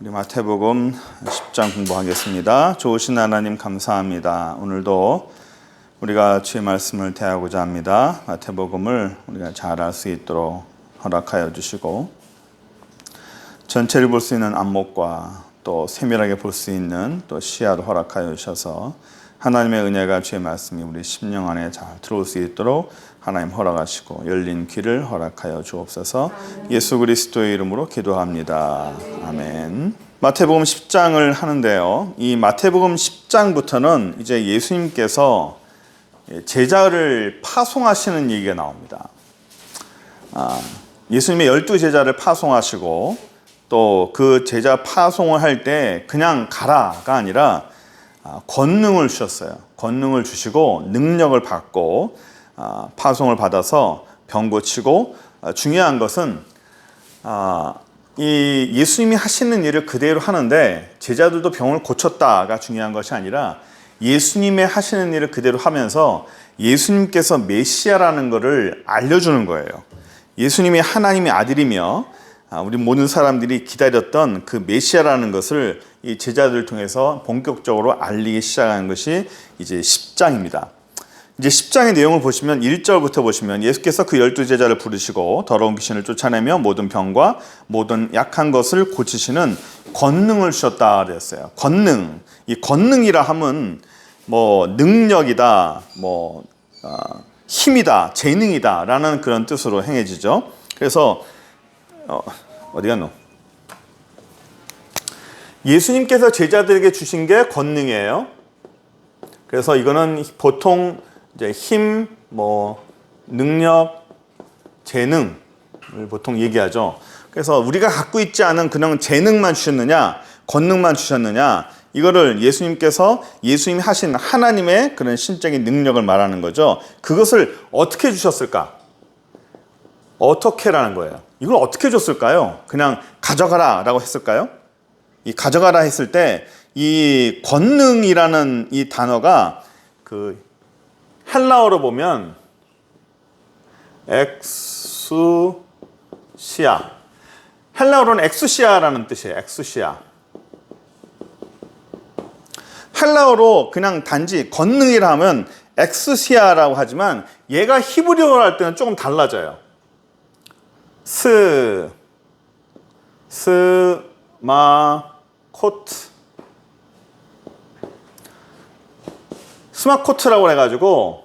우리 마태복음 10장 공부하겠습니다. 좋으신 하나님 감사합니다. 오늘도 우리가 주의 말씀을 대하고자 합니다. 마태복음을 우리가 잘 알 수 있도록 허락하여 주시고 전체를 볼 수 있는 안목과 또 세밀하게 볼 수 있는 또 시야도 허락하여 주셔서 하나님의 은혜가 주의 말씀이 우리 심령 안에 잘 들어올 수 있도록 하나님 허락하시고 열린 귀를 허락하여 주옵소서. 예수 그리스도의 이름으로 기도합니다. 아멘. 마태복음 10장을 하는데요. 이 마태복음 10장부터는 이제 예수님께서 제자를 파송하시는 얘기가 나옵니다. 예수님의 12제자를 파송하시고 또 그 제자 파송을 할 때 그냥 가라가 아니라 권능을 주셨어요. 권능을 주시고 능력을 받고 파송을 받아서 병 고치고 중요한 것은 이 예수님이 하시는 일을 그대로 하는데 제자들도 병을 고쳤다가 중요한 것이 아니라 예수님의 하시는 일을 그대로 하면서 예수님께서 메시아라는 것을 알려주는 거예요. 예수님이 하나님의 아들이며 우리 모든 사람들이 기다렸던 그 메시아라는 것을 이 제자들을 통해서 본격적으로 알리기 시작한 것이 이제 10장입니다. 이제 10장의 내용을 보시면 1절부터 보시면 예수께서 그 12제자를 부르시고 더러운 귀신을 쫓아내며 모든 병과 모든 약한 것을 고치시는 권능을 주셨다 그랬어요. 권능. 이 권능이라 함은 뭐 능력이다, 뭐 힘이다, 재능이다 라는 그런 뜻으로 행해지죠. 그래서 어디 갔노? 예수님께서 제자들에게 주신 게 권능이에요. 그래서 이거는 보통 이제 힘, 능력, 재능을 보통 얘기하죠. 그래서 우리가 갖고 있지 않은 그냥 재능만 주셨느냐, 권능만 주셨느냐, 이거를 예수님께서 예수님이 하신 하나님의 그런 신적인 능력을 말하는 거죠. 그것을 어떻게 주셨을까? 어떻게라는 거예요. 이걸 어떻게 줬을까요? 그냥 가져가라 라고 했을까요? 이 가져가라 했을 때 이 권능이라는 이 단어가 그 헬라어로 보면 엑수시아, 헬라어로는 엑수시아라는 뜻이에요. 엑수시아. 헬라어로 그냥 단지 권능이라 하면 엑수시아라고 하지만 얘가 히브리어로 할 때는 조금 달라져요. 스마코트라고 해가지고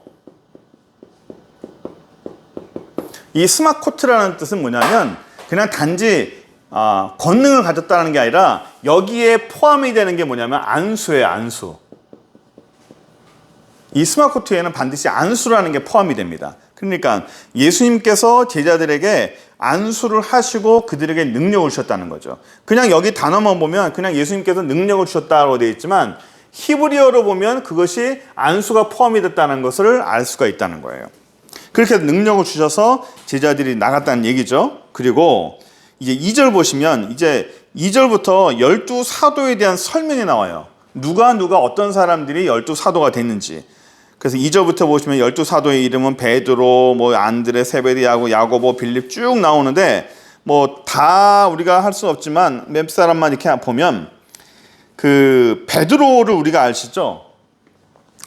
이 스마코트라는 뜻은 뭐냐면 그냥 단지 권능을 가졌다는 게 아니라 여기에 포함이 되는 게 뭐냐면 안수예요. 안수. 이 스마코트에는 반드시 안수라는 게 포함이 됩니다. 그러니까 예수님께서 제자들에게 안수를 하시고 그들에게 능력을 주셨다는 거죠. 그냥 여기 단어만 보면 그냥 예수님께서 능력을 주셨다고 되어 있지만 히브리어로 보면 그것이 안수가 포함이 됐다는 것을 알 수가 있다는 거예요. 그렇게 능력을 주셔서 제자들이 나갔다는 얘기죠. 그리고 이제 2절 보시면 이제 2절부터 12사도에 대한 설명이 나와요. 누가 어떤 사람들이 12사도가 됐는지. 그래서 2절부터 보시면 12사도의 이름은 베드로, 안드레, 세베대하고 야고보, 빌립 쭉 나오는데 다 우리가 할 수 없지만 몇 사람만 이렇게 보면 그 베드로를 우리가 아시죠?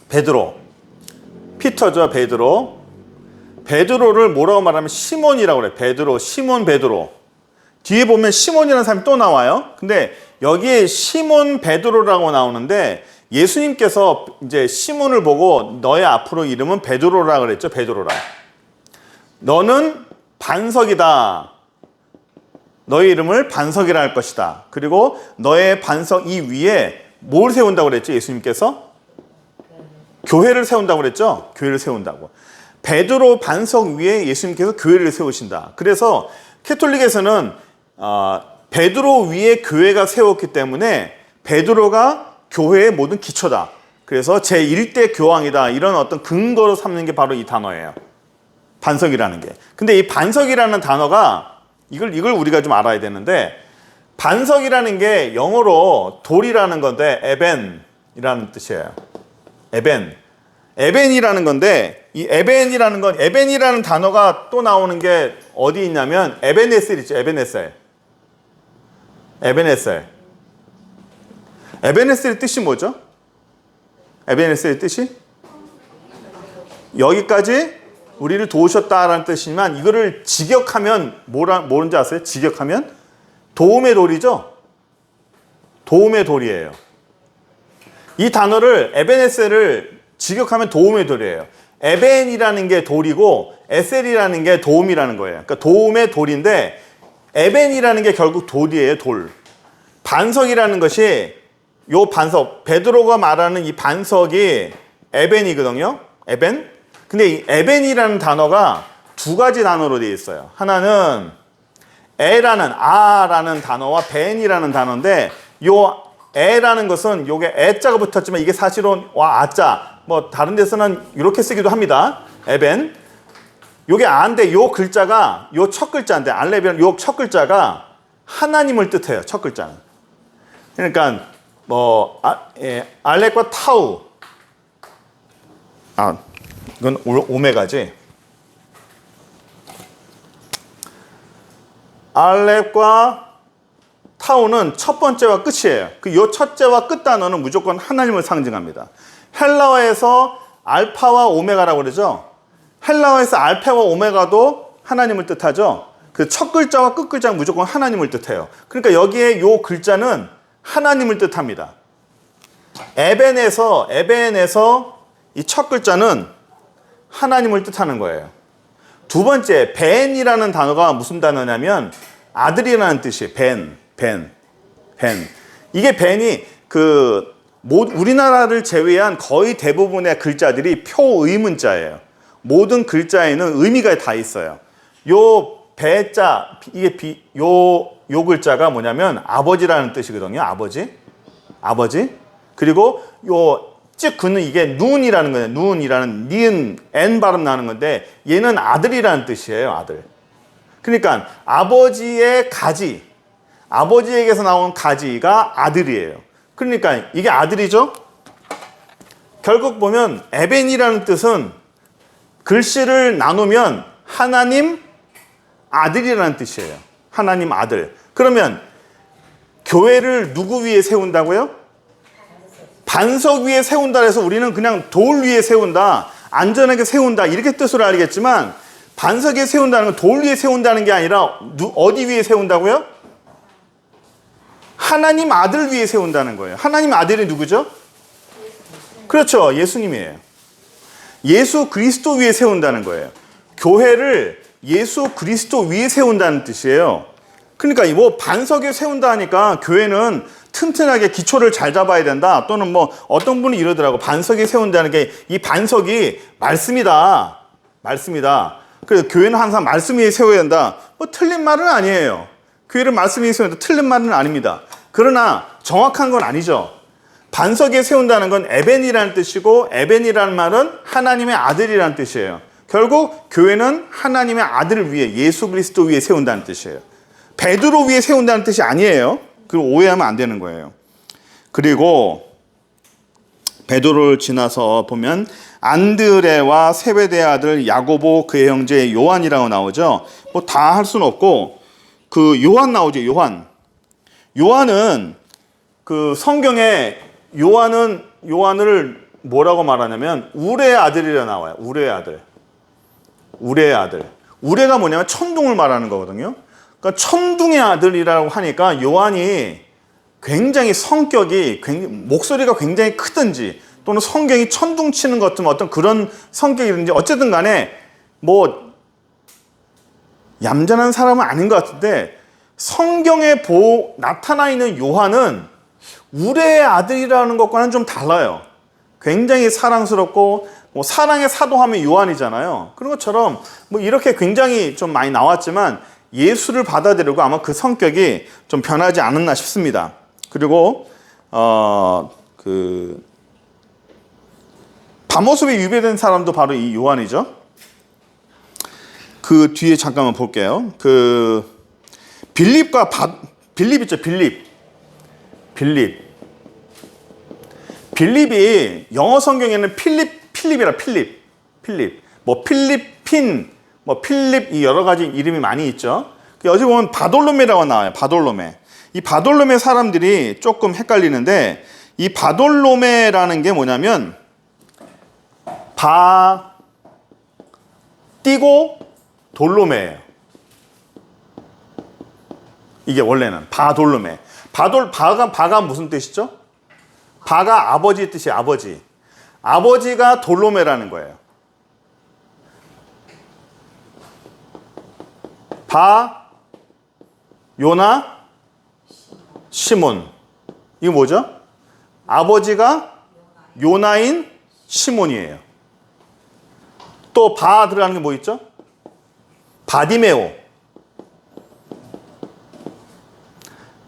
베드로. 피터죠, 베드로. 베드로를 뭐라고 말하면 시몬이라고 그래요. 베드로, 시몬 베드로. 뒤에 보면 시몬이라는 사람이 또 나와요. 근데 여기에 시몬 베드로라고 나오는데 예수님께서 이제 시몬을 보고 너의 앞으로 이름은 베드로라 그랬죠. 베드로라. 너는 반석이다. 너의 이름을 반석이라 할 것이다. 그리고 너의 반석 이 위에 뭘 세운다고 그랬죠? 예수님께서? 교회를 세운다고 그랬죠? 교회를 세운다고. 베드로 반석 위에 예수님께서 교회를 세우신다. 그래서 캐톨릭에서는 베드로 위에 교회가 세웠기 때문에 베드로가 교회의 모든 기초다. 그래서 제1대 교황이다. 이런 어떤 근거로 삼는 게 바로 이 단어예요. 반석이라는 게. 근데 이 반석이라는 단어가 이걸 우리가 좀 알아야 되는데 반석이라는 게 영어로 돌이라는 건데 에벤이라는 뜻이에요. 에벤이라는 건데 이 에벤이라는 단어가 또 나오는 게 어디 있냐면 에베네셀 있죠. 에베네셀. 에베네셀의 뜻이 뭐죠? 에베네셀의 뜻이? 여기까지 우리를 도우셨다라는 뜻이지만 이거를 직역하면 뭐는지 아세요? 직역하면 도움의 돌이죠? 도움의 돌이에요. 이 단어를 에베네셀을 직역하면 도움의 돌이에요. 에벤이라는 게 돌이고 에셀이라는 게 도움이라는 거예요. 그러니까 도움의 돌인데 에벤이라는 게 결국 돌이에요. 돌. 반석이라는 것이 요 반석, 베드로가 말하는 이 반석이 에벤이거든요. 에벤. 근데 이 에벤이라는 단어가 두 가지 단어로 되어 있어요. 하나는 아라는 단어와 벤이라는 단어인데 요 에라는 것은 요게 에자가 붙었지만 이게 사실은 아자 뭐 다른 데서는 이렇게 쓰기도 합니다. 에벤. 요게 아인데 요 글자가 요 첫 글자인데 알렙이라는 요 첫 글자가 하나님을 뜻해요. 첫 글자는. 그러니까 뭐 알렙과 타우. 이건 오메가지. 알렙과 타우는 첫 번째와 끝이에요. 요 첫째와 끝 단어는 무조건 하나님을 상징합니다. 헬라어에서 알파와 오메가라고 그러죠. 헬라어에서 알파와 오메가도 하나님을 뜻하죠. 그 첫 글자와 끝 글자는 무조건 하나님을 뜻해요. 그러니까 여기에 요 글자는 하나님을 뜻합니다. 에벤에서 이 첫 글자는 하나님을 뜻하는 거예요. 두 번째, 벤이라는 단어가 무슨 단어냐면 아들이라는 뜻이에요. 벤. 이게 벤이 우리나라를 제외한 거의 대부분의 글자들이 표의문자예요. 모든 글자에는 의미가 다 있어요. 요 배자, 요 글자가 뭐냐면 아버지라는 뜻이거든요. 아버지. 그리고 요 쭉 긋는 이게 눈이라는 거예요. 눈이라는 니은 N 발음 나는 건데 얘는 아들이라는 뜻이에요. 아들. 그러니까 아버지의 가지, 아버지에게서 나온 가지가 아들이에요. 그러니까 이게 아들이죠. 결국 보면 에벤이라는 뜻은 글씨를 나누면 하나님 아들이라는 뜻이에요. 하나님 아들. 그러면 교회를 누구 위에 세운다고요? 반석 위에 세운다 해서 우리는 그냥 돌 위에 세운다, 안전하게 세운다 이렇게 뜻으로 알겠지만 반석에 세운다는 건 돌 위에 세운다는 게 아니라 어디 위에 세운다고요? 하나님 아들 위에 세운다는 거예요. 하나님 아들이 누구죠? 그렇죠. 예수님이에요. 예수 그리스도 위에 세운다는 거예요. 교회를 예수 그리스도 위에 세운다는 뜻이에요. 그러니까 뭐 반석에 세운다 하니까 교회는 튼튼하게 기초를 잘 잡아야 된다. 또는 뭐 어떤 분이 이러더라고. 반석에 세운다는 게 이 반석이 말씀이다. 그래서 교회는 항상 말씀 위에 세워야 된다. 뭐 틀린 말은 아니에요. 교회를 말씀 위에 세운다. 틀린 말은 아닙니다. 그러나 정확한 건 아니죠. 반석에 세운다는 건 에벤이라는 뜻이고 에벤이라는 말은 하나님의 아들이라는 뜻이에요. 결국 교회는 하나님의 아들을 위해 예수 그리스도 위에 세운다는 뜻이에요. 베드로 위에 세운다는 뜻이 아니에요. 그걸 오해하면 안 되는 거예요. 그리고 베드로를 지나서 보면 안드레와 세베대의 아들 야고보 그의 형제 요한이라고 나오죠. 뭐 다 할 수는 없고 그 요한 나오죠. 요한은 그 성경에 요한을 뭐라고 말하냐면 우레의 아들이라 나와요. 우레의 아들. 우레가 뭐냐면 천둥을 말하는 거거든요. 그러니까 천둥의 아들이라고 하니까 요한이 굉장히 성격이 목소리가 굉장히 크든지 또는 성경이 천둥 치는 것 같은 어떤 그런 성격이든지 어쨌든 간에 뭐 얌전한 사람은 아닌 것 같은데 성경에 나타나 있는 요한은 우레의 아들이라는 것과는 좀 달라요. 굉장히 사랑스럽고 뭐 사랑의 사도하면 요한이잖아요. 그런 것처럼 뭐 이렇게 굉장히 좀 많이 나왔지만 예수를 받아들이고 아마 그 성격이 좀 변하지 않았나 싶습니다. 그리고 밤모습에 유배된 사람도 바로 이 요한이죠. 그 뒤에 잠깐만 볼게요. 빌립 있죠. 빌립이 영어 성경에는 필립. 뭐 필리핀, 뭐 필립 이 여러 가지 이름이 많이 있죠. 여기 보면 바돌로메라고 나와요. 이 바돌로메 사람들이 조금 헷갈리는데 이 바돌로메라는 게 뭐냐면 바 띄고 돌로메예요. 이게 원래는 바돌로메. 바가 무슨 뜻이죠? 바가 아버지 뜻이에요. 아버지. 아버지가 돌로메라는 거예요. 바 요나 시몬. 이거 뭐죠? 아버지가 요나인 시몬이에요. 또 바 들어가는 게 뭐 있죠? 바디메오.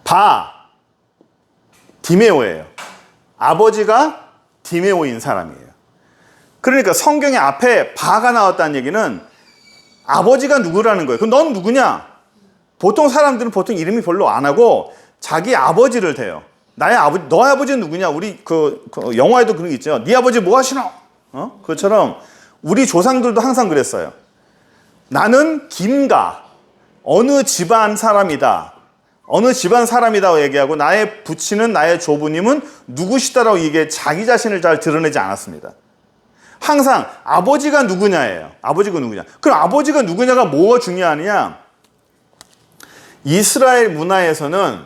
바 디메오예요. 아버지가 디메오인 사람이에요. 그러니까 성경에 앞에 바가 나왔다는 얘기는 아버지가 누구라는 거예요. 그럼 넌 누구냐? 보통 사람들은 보통 이름이 별로 안 하고 자기 아버지를 대요. 나의 아버지, 너의 아버지는 누구냐? 우리 그 영화에도 그런 게 있죠. 네 아버지 뭐 하시노? 그것처럼 우리 조상들도 항상 그랬어요. 나는 김가, 어느 집안 사람이다. 어느 집안 사람이라고 얘기하고 나의 부친은 나의 조부님은 누구시다라고 이게 자기 자신을 잘 드러내지 않았습니다. 항상 아버지가 누구냐예요. 아버지가 누구냐. 그럼 아버지가 누구냐가 뭐가 중요하냐? 이스라엘 문화에서는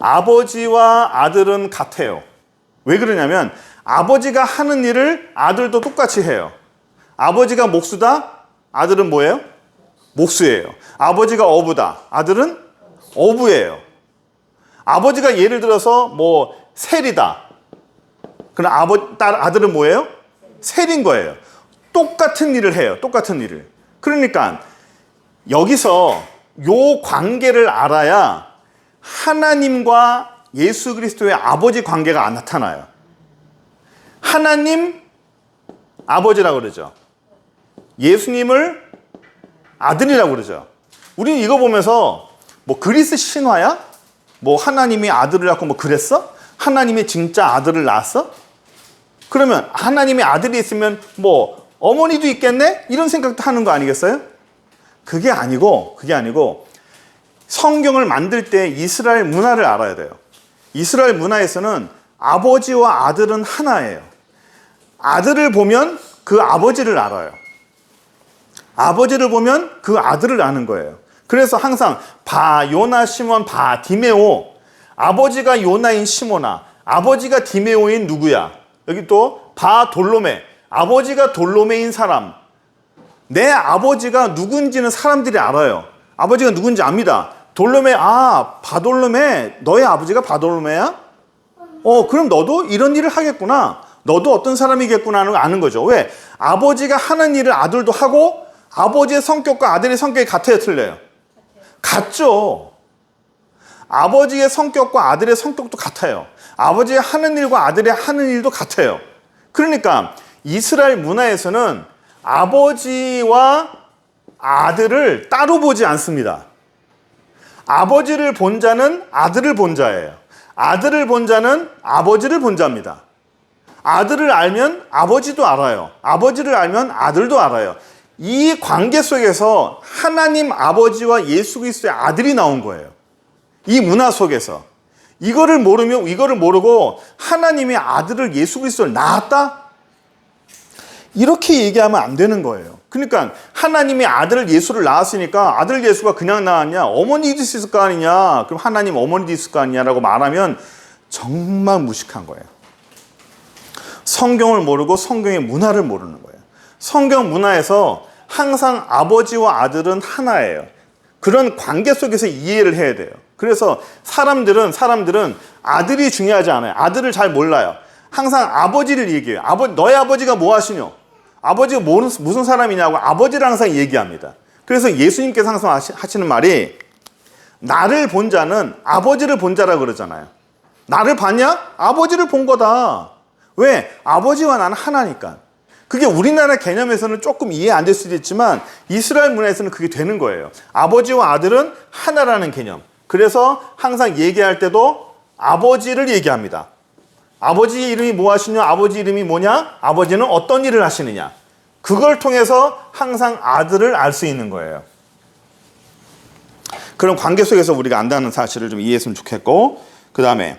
아버지와 아들은 같아요. 왜 그러냐면 아버지가 하는 일을 아들도 똑같이 해요. 아버지가 목수다, 아들은 뭐예요? 목수예요. 아버지가 어부다, 아들은 어부예요. 아버지가 예를 들어서 뭐 셀이다. 그럼 아들은 뭐예요? 셀인 거예요. 똑같은 일을 해요. 똑같은 일을. 그러니까 여기서 요 관계를 알아야 하나님과 예수 그리스도의 아버지 관계가 나타나요. 하나님 아버지라고 그러죠. 예수님을 아들이라고 그러죠. 우리는 이거 보면서 뭐 그리스 신화야? 뭐 하나님이 아들을 낳고 뭐 그랬어? 하나님이 진짜 아들을 낳았어? 그러면 하나님의 아들이 있으면 뭐 어머니도 있겠네? 이런 생각도 하는 거 아니겠어요? 그게 아니고 성경을 만들 때 이스라엘 문화를 알아야 돼요. 이스라엘 문화에서는 아버지와 아들은 하나예요. 아들을 보면 그 아버지를 알아요. 아버지를 보면 그 아들을 아는 거예요. 그래서 항상 바 요나 시몬 바 디메오, 아버지가 요나인 시몬아, 아버지가 디메오인 누구야? 여기 또 바 돌로메, 아버지가 돌로메인 사람. 내 아버지가 누군지는 사람들이 알아요. 아버지가 누군지 압니다. 돌로메, 바돌로메, 너의 아버지가 바돌로메야? 그럼 너도 이런 일을 하겠구나. 너도 어떤 사람이겠구나 하는 거 아는 거죠. 왜? 아버지가 하는 일을 아들도 하고 아버지의 성격과 아들의 성격이 같아요, 틀려요? 같죠. 아버지의 성격과 아들의 성격도 같아요. 아버지의 하는 일과 아들의 하는 일도 같아요. 그러니까 이스라엘 문화에서는 아버지와 아들을 따로 보지 않습니다. 아버지를 본 자는 아들을 본 자예요. 아들을 본 자는 아버지를 본 자입니다. 아들을 알면 아버지도 알아요. 아버지를 알면 아들도 알아요. 이 관계 속에서 하나님 아버지와 예수 그리스도의 아들이 나온 거예요. 이 문화 속에서. 이거를 모르고 하나님의 아들을 예수 그리스도를 낳았다? 이렇게 얘기하면 안 되는 거예요. 그러니까 하나님의 아들 예수를 낳았으니까 아들 예수가 그냥 낳았냐? 어머니도 있을 거 아니냐? 그럼 하나님 어머니도 있을 거 아니냐라고 말하면 정말 무식한 거예요. 성경을 모르고 성경의 문화를 모르는 거예요. 성경 문화에서 항상 아버지와 아들은 하나예요. 그런 관계 속에서 이해를 해야 돼요. 그래서 사람들은 아들이 중요하지 않아요. 아들을 잘 몰라요. 항상 아버지를 얘기해요. 너의 아버지가 뭐 하시뇨? 아버지가 무슨 사람이냐고 아버지를 항상 얘기합니다. 그래서 예수님께서 항상 하시는 말이 나를 본 자는 아버지를 본 자라고 그러잖아요. 나를 봤냐? 아버지를 본 거다. 왜? 아버지와 나는 하나니까. 그게 우리나라 개념에서는 조금 이해 안 될 수도 있지만 이스라엘 문화에서는 그게 되는 거예요. 아버지와 아들은 하나라는 개념. 그래서 항상 얘기할 때도 아버지를 얘기합니다. 아버지의 이름이 뭐 하시냐? 아버지 이름이 뭐냐? 아버지는 어떤 일을 하시느냐? 그걸 통해서 항상 아들을 알 수 있는 거예요. 그런 관계 속에서 우리가 안다는 사실을 좀 이해했으면 좋겠고, 그 다음에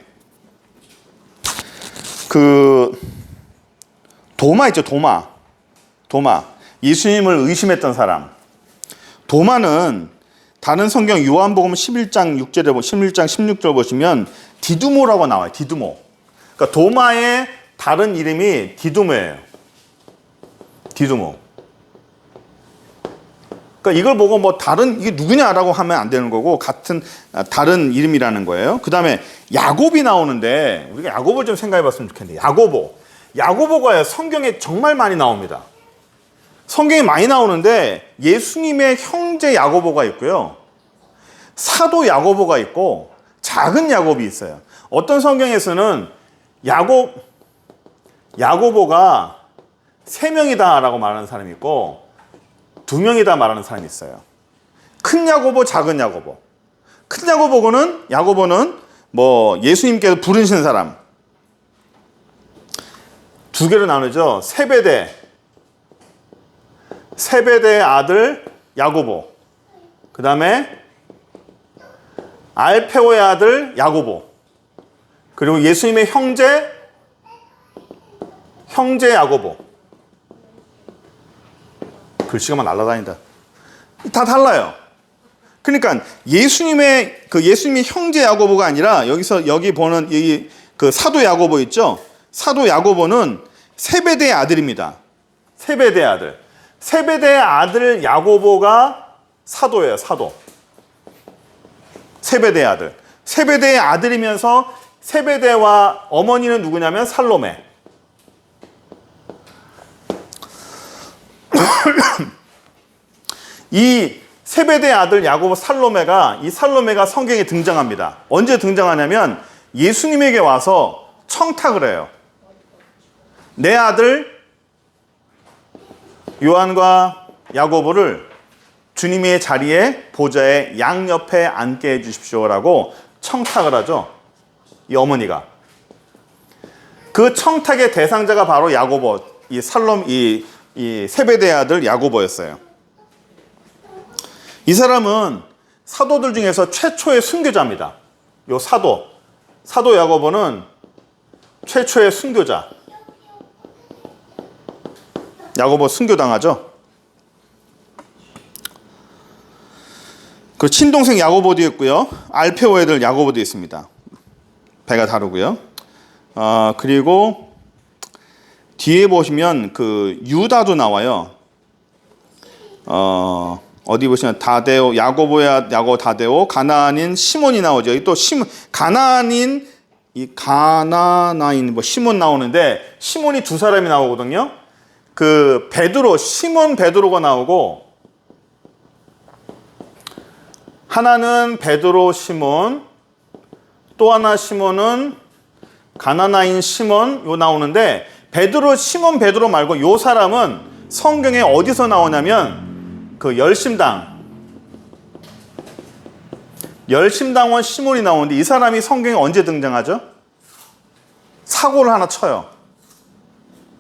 그 도마 있죠, 도마. 예수님을 의심했던 사람. 도마는 다른 성경 요한복음 11장 6절에 11장 16절 보시면 디두모라고 나와요. 디두모. 그러니까 도마의 다른 이름이 디두모예요. 디두모. 그러니까 이걸 보고 뭐 다른 이게 누구냐라고 하면 안 되는 거고 같은 다른 이름이라는 거예요. 그다음에 야곱이 나오는데 우리가 야곱을 좀 생각해 봤으면 좋겠는데 야고보가 성경에 정말 많이 나옵니다. 성경에 많이 나오는데 예수님의 형제 야고보가 있고요. 사도 야고보가 있고 작은 야곱이 있어요. 어떤 성경에서는 야고보가 3명이다라고 말하는 사람이 있고 2명이다 말하는 사람이 있어요. 큰 야고보, 작은 야고보. 큰 야고보는 뭐 예수님께서 부르신 사람. 2개로 나누죠. 세베대의 아들 야고보. 그 다음에 알페오의 아들 야고보. 그리고 예수님의 형제 야고보. 글씨가 막 날아다닌다. 다 달라요. 그러니까 예수님의 형제 야고보가 아니라 여기 보는 그 사도 야고보 있죠? 사도 야고보는 세베대의 아들입니다. 세베대의 아들 야고보가 사도예요, 사도. 세베대의 아들. 세베대의 아들이면서 세베대와 어머니는 누구냐면 살로메. 이 세베대의 아들 야고보 살로메가 성경에 등장합니다. 언제 등장하냐면 예수님에게 와서 청탁을 해요. 내 아들 요한과 야고보를 주님의 자리에 보좌의 양옆에 앉게 해주십시오라고 청탁을 하죠. 이 어머니가. 그 청탁의 대상자가 바로 야고보, 이 세베대의 아들 야고보였어요. 이 사람은 사도들 중에서 최초의 순교자입니다. 요 사도 야고보는 최초의 순교자. 야고보 순교당하죠. 그 친동생 야고보도 있고요. 알페오의 아들 야고보도 있습니다. 배가 다르고요. 그리고 뒤에 보시면 그 유다도 나와요. 어디 보시면 다데오, 야고 다데오, 가나안인 시몬이 나오죠. 여기 또 가나안인 시몬 나오는데 시몬이 2사람이 나오거든요. 그 시몬 베드로가 나오고 하나는 베드로 시몬, 또 하나 시몬은 가나나인 시몬 요 나오는데 시몬 베드로 말고 요 사람은 성경에 어디서 나오냐면 그 열심당원 시몬이 나오는데 이 사람이 성경에 언제 등장하죠? 사고를 하나 쳐요.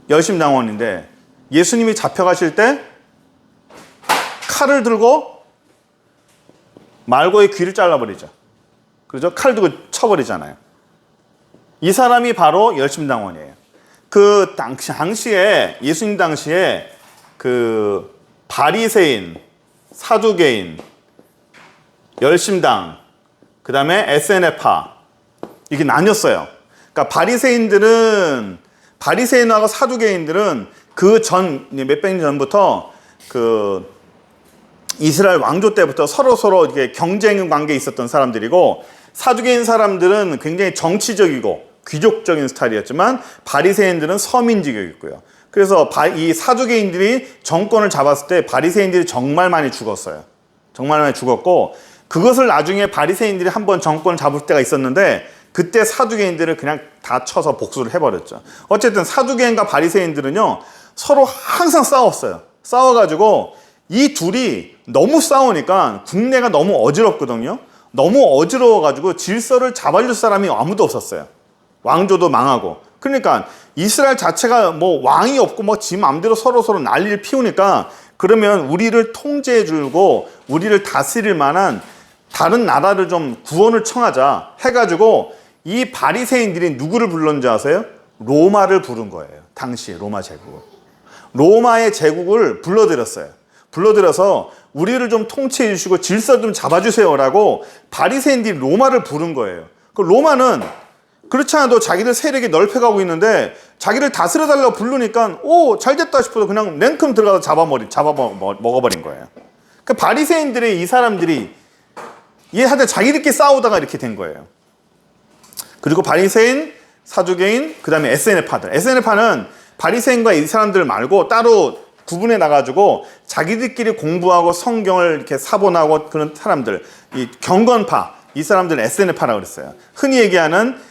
열심당원인데 예수님이 잡혀가실 때 칼을 들고 말고의 귀를 잘라버리죠. 그렇죠? 칼 들고 쳐버리잖아요. 이 사람이 바로 열심당원이에요. 그 당시에 예수님 당시에 그 바리새인, 사두개인, 열심당, 그 다음에 SNF파 이게 나뉘었어요. 그러니까 바리새인하고 사두개인들은 그 전 몇백 년 전부터 그 이스라엘 왕조 때부터 서로 이렇게 경쟁 관계에 있었던 사람들이고 사두개인 사람들은 굉장히 정치적이고 귀족적인 스타일이었지만 바리새인들은 서민직이었고요. 그래서 이 사두개인들이 정권을 잡았을 때 바리새인들이 정말 많이 죽었어요. 정말 많이 죽었고 그것을 나중에 바리새인들이 한번 정권을 잡을 때가 있었는데 그때 사두개인들을 그냥 다 쳐서 복수를 해버렸죠. 어쨌든 사두개인과 바리새인들은요 서로 항상 싸웠어요. 싸워가지고 이 둘이 너무 싸우니까 국내가 너무 어지럽거든요. 너무 어지러워가지고 질서를 잡아줄 사람이 아무도 없었어요. 왕조도 망하고. 그러니까 이스라엘 자체가 뭐 왕이 없고 뭐 지 마음대로 서로 난리를 피우니까 그러면 우리를 통제해주고 우리를 다스릴 만한 다른 나라를 좀 구원을 청하자 해가지고 이 바리새인들이 누구를 불렀는지 아세요? 로마를 부른 거예요. 당시 로마 제국을. 로마의 제국을 불러들였어요. 불러들여서 우리를 좀 통치해 주시고 질서 좀 잡아주세요라고 바리새인들이 로마를 부른 거예요. 그 로마는 그렇지 않아도 자기들 세력이 넓혀가고 있는데 자기를 다스려달라고 부르니까 잘됐다 싶어서 그냥 냉큼 들어가서 잡아먹어버린 거예요. 그 바리새인들의 이 사람들이 얘한테 자기들끼리 싸우다가 이렇게 된 거예요. 그리고 바리새인, 사두개인, 그 다음에 SNF파들. SNF파는 바리새인과 이 사람들 말고 따로 구분해 나가지고 자기들끼리 공부하고 성경을 이렇게 사본하고 그런 사람들, 이 경건파, 이 사람들은 SNF파라고 그랬어요. 흔히 얘기하는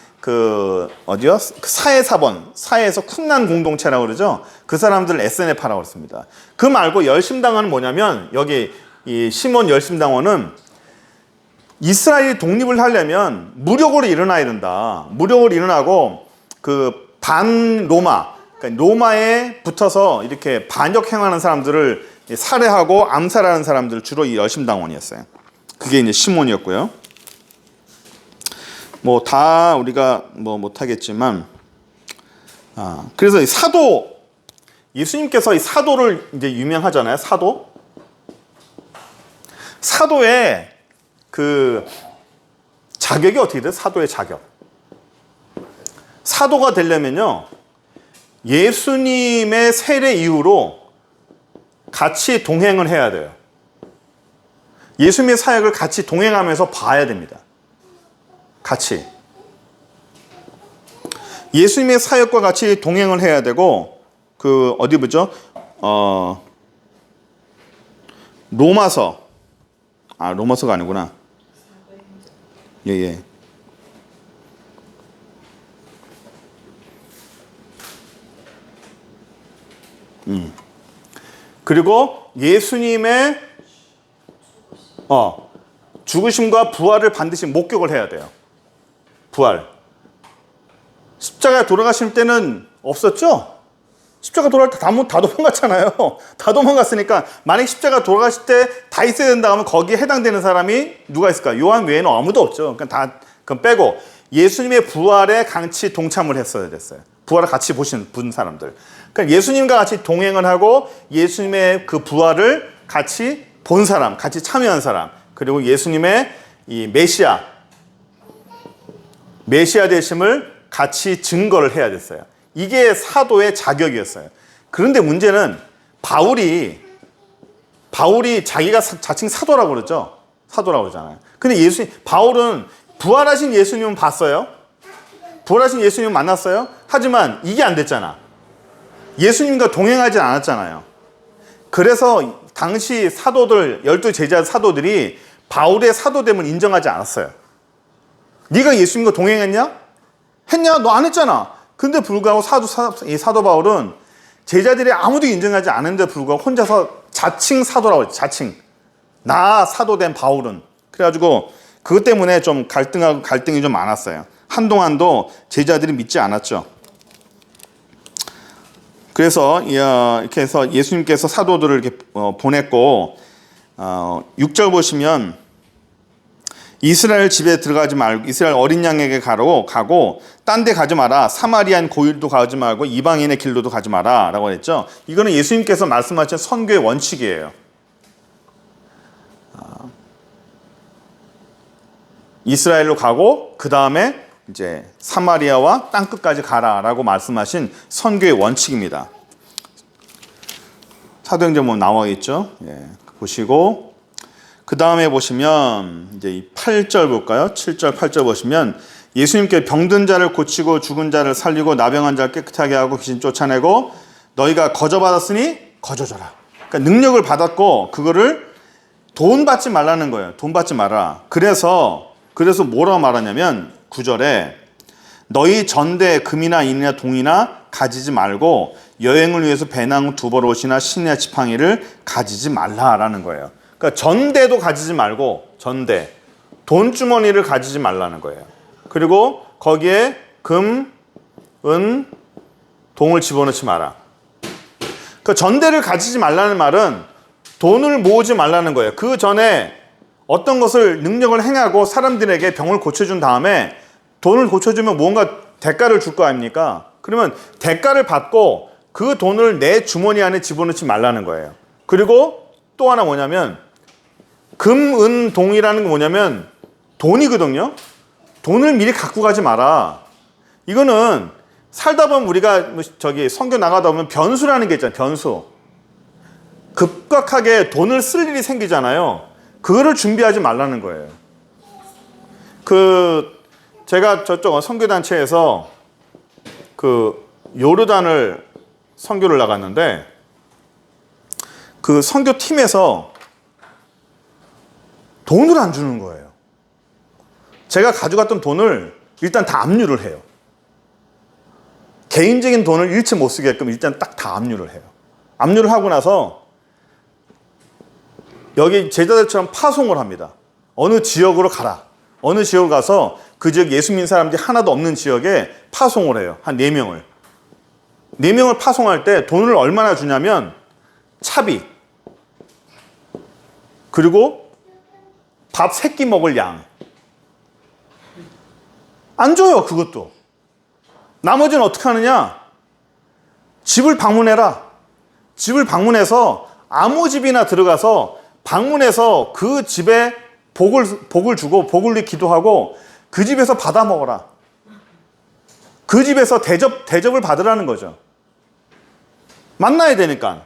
사해사본, 사해에서 쿰난 공동체라고 그러죠. 그 사람들을 SNF파라고 그랬습니다. 그 말고 열심당원은 뭐냐면, 여기 이 시몬 열심당원은 이스라엘이 독립을 하려면 무력으로 일어나야 된다. 무력으로 일어나고 그 반로마, 그러니까 로마에 붙어서 이렇게 반역행하는 사람들을 살해하고 암살하는 사람들 주로 이 열심당원이었어요. 그게 이제 시몬이었고요. 뭐 다 우리가 뭐 못하겠지만, 그래서 이 사도, 예수님께서 이 사도를 이제 유명하잖아요. 사도의 그 자격이 어떻게 돼요? 사도의 자격. 사도가 되려면요, 예수님의 세례 이후로 같이 동행을 해야 돼요. 예수님의 사역을 같이 동행하면서 봐야 됩니다. 같이. 예수님의 사역과 같이 동행을 해야 되고, 어디 보죠? 로마서가 아니구나. 예. 그리고 예수님의 죽으심과 부활을 반드시 목격을 해야 돼요. 부활. 십자가에 돌아가실 때는 없었죠? 십자가 돌아갈 때 다 도망갔잖아요. 다 도망갔으니까 만약 십자가 돌아가실 때 다 있어야 된다 하면 거기에 해당되는 사람이 누가 있을까? 요한 외에는 아무도 없죠. 그러니까 그건 빼고 예수님의 부활에 같이 동참을 했어야 됐어요. 부활을 같이 본 사람들. 그러니까 예수님과 같이 동행을 하고 예수님의 그 부활을 같이 본 사람, 같이 참여한 사람, 그리고 예수님의 이 메시아 되심을 같이 증거를 해야 됐어요. 이게 사도의 자격이었어요. 그런데 문제는 바울이 자기가 자칭 사도라고 그러죠. 사도라고 그러잖아요. 근데 바울은 부활하신 예수님은 봤어요. 부활하신 예수님 만났어요. 하지만 이게 안 됐잖아. 예수님과 동행하지 않았잖아요. 그래서 당시 사도들, 12제자 사도들이 바울의 사도됨을 인정하지 않았어요. 네가 예수님과 동행했냐? 했냐? 너 안 했잖아. 근데 불구하고 사도 바울은 제자들이 아무도 인정하지 않은데 불구하고 혼자서 자칭 사도라고 했죠. 자칭. 나 사도된 바울은. 그래가지고 그것 때문에 좀 갈등이 좀 많았어요. 한동안도 제자들이 믿지 않았죠. 그래서 이렇게 해서 예수님께서 사도들을 이렇게 보냈고, 6절 보시면 이스라엘 집에 들어가지 말고 이스라엘 어린 양에게 가고 딴 데 가지 마라. 사마리안 고일도 가지 말고 이방인의 길로도 가지 마라 라고 했죠. 이거는 예수님께서 말씀하신 선교의 원칙이에요. 이스라엘로 가고 그 다음에 이제 사마리아와 땅끝까지 가라라고 말씀하신 선교의 원칙입니다. 사도행전 보면 나와 있죠. 보시고 그 다음에 보시면 이제 이 8절 볼까요? 7절, 8절 보시면 예수님께 병든 자를 고치고 죽은 자를 살리고 나병한 자를 깨끗하게 하고 귀신 쫓아내고 너희가 거저받았으니 거저줘라. 그러니까 능력을 받았고 그거를 돈 받지 말라는 거예요. 돈 받지 마라. 그래서 뭐라고 말하냐면 9절에 너희 전대에 금이나 인이나 동이나 가지지 말고 여행을 위해서 배낭 두벌옷이나 신이나 지팡이를 가지지 말라라는 거예요. 그러니까 전대도 가지지 말고 돈주머니를 가지지 말라는 거예요. 그리고 거기에 금, 은, 동을 집어넣지 마라. 그 전대를 가지지 말라는 말은 돈을 모으지 말라는 거예요. 그 전에 어떤 것을 능력을 행하고 사람들에게 병을 고쳐준 다음에 돈을 고쳐주면 뭔가 대가를 줄 거 아닙니까? 그러면 대가를 받고 그 돈을 내 주머니 안에 집어넣지 말라는 거예요. 그리고 또 하나 뭐냐면 금, 은, 동이라는 게 뭐냐면 돈이거든요. 돈을 미리 갖고 가지 마라. 이거는 살다 보면 우리가 선교 나가다 보면 변수라는 게 있잖아요. 변수. 급격하게 돈을 쓸 일이 생기잖아요. 그거를 준비하지 말라는 거예요. 제가 저쪽 선교단체에서 요르단을 선교를 나갔는데 그 선교팀에서 돈을 안 주는 거예요. 제가 가져갔던 돈을 일단 다 압류를 해요. 개인적인 돈을 잃지 못 쓰게끔 일단 딱 다 압류를 해요. 압류를 하고 나서 여기 제자들처럼 파송을 합니다. 어느 지역으로 가라. 어느 지역을 가서 그 지역 예수 믿는 사람들이 하나도 없는 지역에 파송을 해요. 한 4명을. 4명을 파송할 때 돈을 얼마나 주냐면 차비 그리고 밥 3끼 먹을 양. 안 줘요. 그것도. 나머지는 어떻게 하느냐? 집을 방문해라. 집을 방문해서 아무 집이나 들어가서 방문해서 그 집에 복을 주고 복을 기도하고 그 집에서 받아 먹어라. 그 집에서 대접을 받으라는 거죠. 만나야 되니까.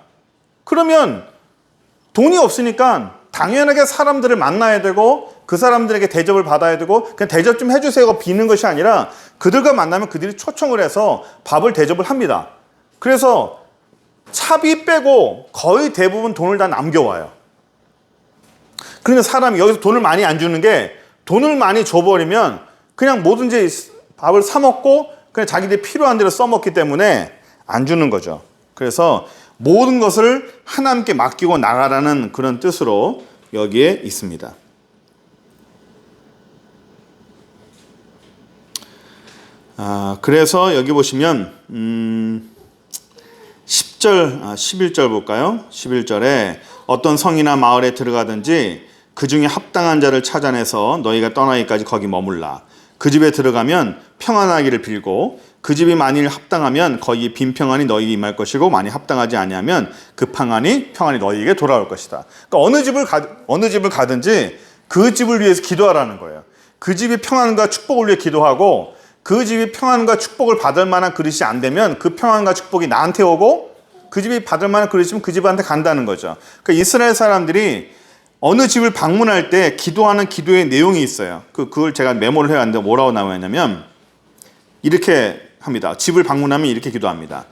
그러면 돈이 없으니까 당연하게 사람들을 만나야 되고 그 사람들에게 대접을 받아야 되고 그냥 대접 좀 해주세요가 비는 것이 아니라 그들과 만나면 그들이 초청을 해서 밥을 대접을 합니다. 그래서 차비 빼고 거의 대부분 돈을 다 남겨와요. 그러니까 사람이 여기서 돈을 많이 안 주는 게 돈을 많이 줘버리면 그냥 뭐든지 밥을 사 먹고 그냥 자기들이 필요한 대로 써먹기 때문에 안 주는 거죠. 그래서 모든 것을 하나님께 맡기고 나가라는 그런 뜻으로 여기에 있습니다. 그래서 여기 보시면 10절, 11절 볼까요? 11절에 어떤 성이나 마을에 들어가든지 그 중에 합당한 자를 찾아내서 너희가 떠나기까지 거기 머물라. 그 집에 들어가면 평안하기를 빌고 그 집이 만일 합당하면 거기 빈 평안이 너희에게 임할 것이고 만일 합당하지 아니하면 그 평안이 너희에게 돌아올 것이다. 그러니까 어느 집을 가든지 그 집을 위해서 기도하라는 거예요. 그 집이 평안과 축복을 위해 기도하고 그 집이 평안과 축복을 받을 만한 그릇이 안 되면 그 평안과 축복이 나한테 오고 그 집이 받을 만한 그릇이면 그 집한테 간다는 거죠. 그러니까 이스라엘 사람들이 어느 집을 방문할 때 기도하는 기도의 내용이 있어요. 그걸 제가 메모를 해왔는데 뭐라고 나와있냐면 이렇게 합니다. 집을 방문하면 이렇게 기도합니다.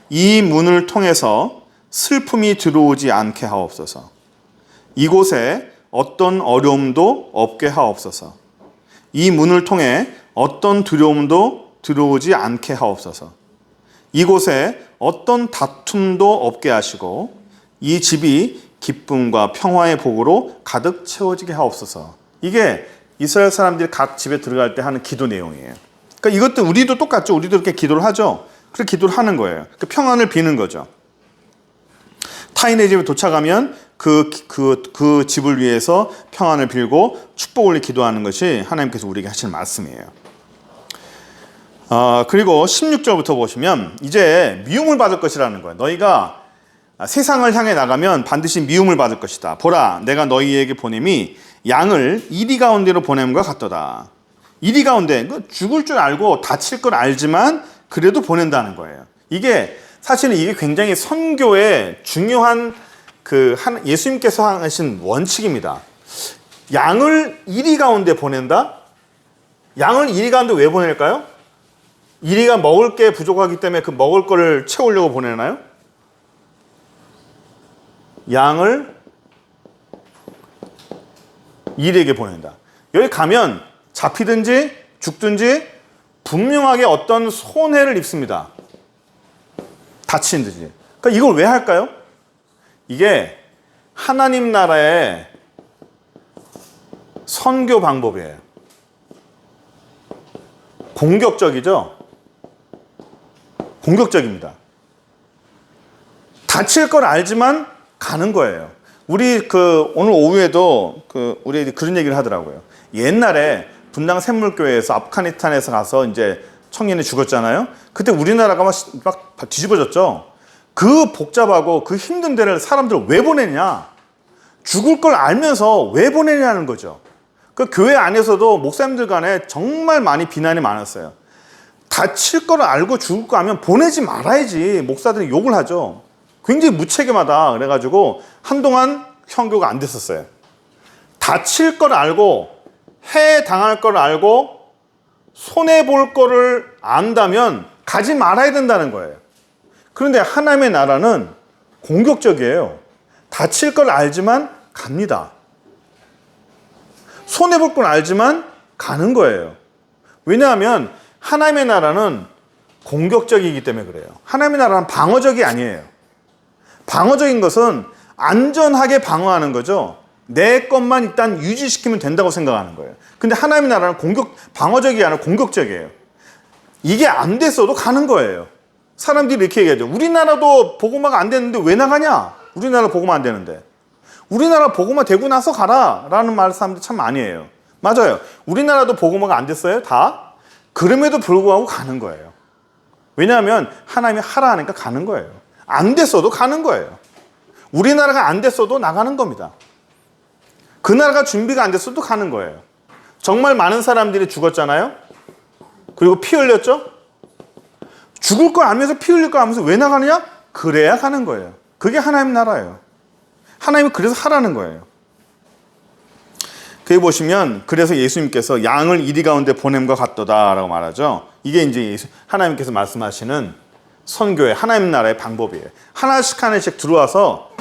이 문을 통해서 슬픔이 들어오지 않게 하옵소서. 이곳에 어떤 어려움도 없게 하옵소서. 이 문을 통해 어떤 두려움도 들어오지 않게 하옵소서. 이곳에 어떤 다툼도 없게 하시고 이 집이 기쁨과 평화의 복으로 가득 채워지게 하옵소서. 이게 이스라엘 사람들이 각 집에 들어갈 때 하는 기도 내용이에요. 그러니까 이것도 우리도 똑같죠. 우리도 이렇게 기도를 하죠. 그렇게 기도를 하는 거예요. 그 평안을 비는 거죠. 타인의 집에 도착하면 그 집을 위해서 평안을 빌고 축복을 기도하는 것이 하나님께서 우리에게 하시는 말씀이에요. 그리고 16절부터 보시면 이제 미움을 받을 것이라는 거예요. 너희가 세상을 향해 나가면 반드시 미움을 받을 것이다. 보라, 내가 너희에게 보냄이 양을 이리 가운데로 보냄과 같도다. 이리 가운데, 죽을 줄 알고 다칠 걸 알지만 그래도 보낸다는 거예요. 사실은 이게 굉장히 선교의 중요한 예수님께서 하신 원칙입니다. 양을 이리 가운데 보낸다? 양을 이리 가운데 왜 보낼까요? 이리가 먹을 게 부족하기 때문에 그 먹을 거를 채우려고 보내나요? 양을 이리에게 보낸다. 여기 가면 잡히든지 죽든지 분명하게 어떤 손해를 입습니다. 다치든지. 그러니까 이걸 왜 할까요? 이게 하나님 나라의 선교 방법이에요. 공격적이죠? 공격적입니다. 다칠 걸 알지만 가는 거예요. 우리 오늘 오후에도 우리 그런 얘기를 하더라고요. 옛날에 분당 샘물교회에서 아프가니스탄에서 가서 이제 청년이 죽었잖아요. 그때 우리나라가 막 뒤집어졌죠. 그 복잡하고 그 힘든 데를 사람들을 왜 보내냐? 죽을 걸 알면서 왜 보내냐는 거죠. 그 교회 안에서도 목사님들 간에 정말 많이 비난이 많았어요. 다칠 걸 알고 죽을 거 알면 보내지 말아야지. 목사들이 욕을 하죠. 굉장히 무책임하다. 그래가지고 한동안 선교가 안 됐었어요. 다칠 걸 알고 해당할 걸 알고 손해볼 거를 안다면 가지 말아야 된다는 거예요. 그런데 하나님의 나라는 공격적이에요. 다칠 걸 알지만 갑니다. 손해볼 걸 알지만 가는 거예요. 왜냐하면 하나님의 나라는 공격적이기 때문에 그래요. 하나님의 나라는 방어적이 아니에요. 방어적인 것은 안전하게 방어하는 거죠. 내 것만 일단 유지시키면 된다고 생각하는 거예요. 근데 하나님의 나라는 방어적이 아니라 공격적이에요. 이게 안 됐어도 가는 거예요. 사람들이 이렇게 얘기하죠. 우리나라도 복음화가 안 됐는데 왜 나가냐? 우리나라 복음화 안 되는데. 우리나라 복음화 되고 나서 가라 라는 말 사람들이 참 많이 해요. 맞아요. 우리나라도 복음화가 안 됐어요. 다. 그럼에도 불구하고 가는 거예요. 왜냐하면 하나님이 하라 하니까 가는 거예요. 안 됐어도 가는 거예요. 우리나라가 안 됐어도 나가는 겁니다. 그 나라가 준비가 안 됐어도 가는 거예요. 정말 많은 사람들이 죽었잖아요. 그리고 피 흘렸죠. 죽을 걸 알면서 피 흘릴 걸 알면서 왜 나가느냐? 그래야 가는 거예요. 그게 하나님 나라예요. 하나님이 그래서 하라는 거예요. 거기 보시면 그래서 예수님께서 양을 이리 가운데 보냄과 같도다라고 말하죠. 이게 이제 하나님께서 말씀하시는 선교의 하나님 나라의 방법이에요. 하나씩 하나씩 들어와서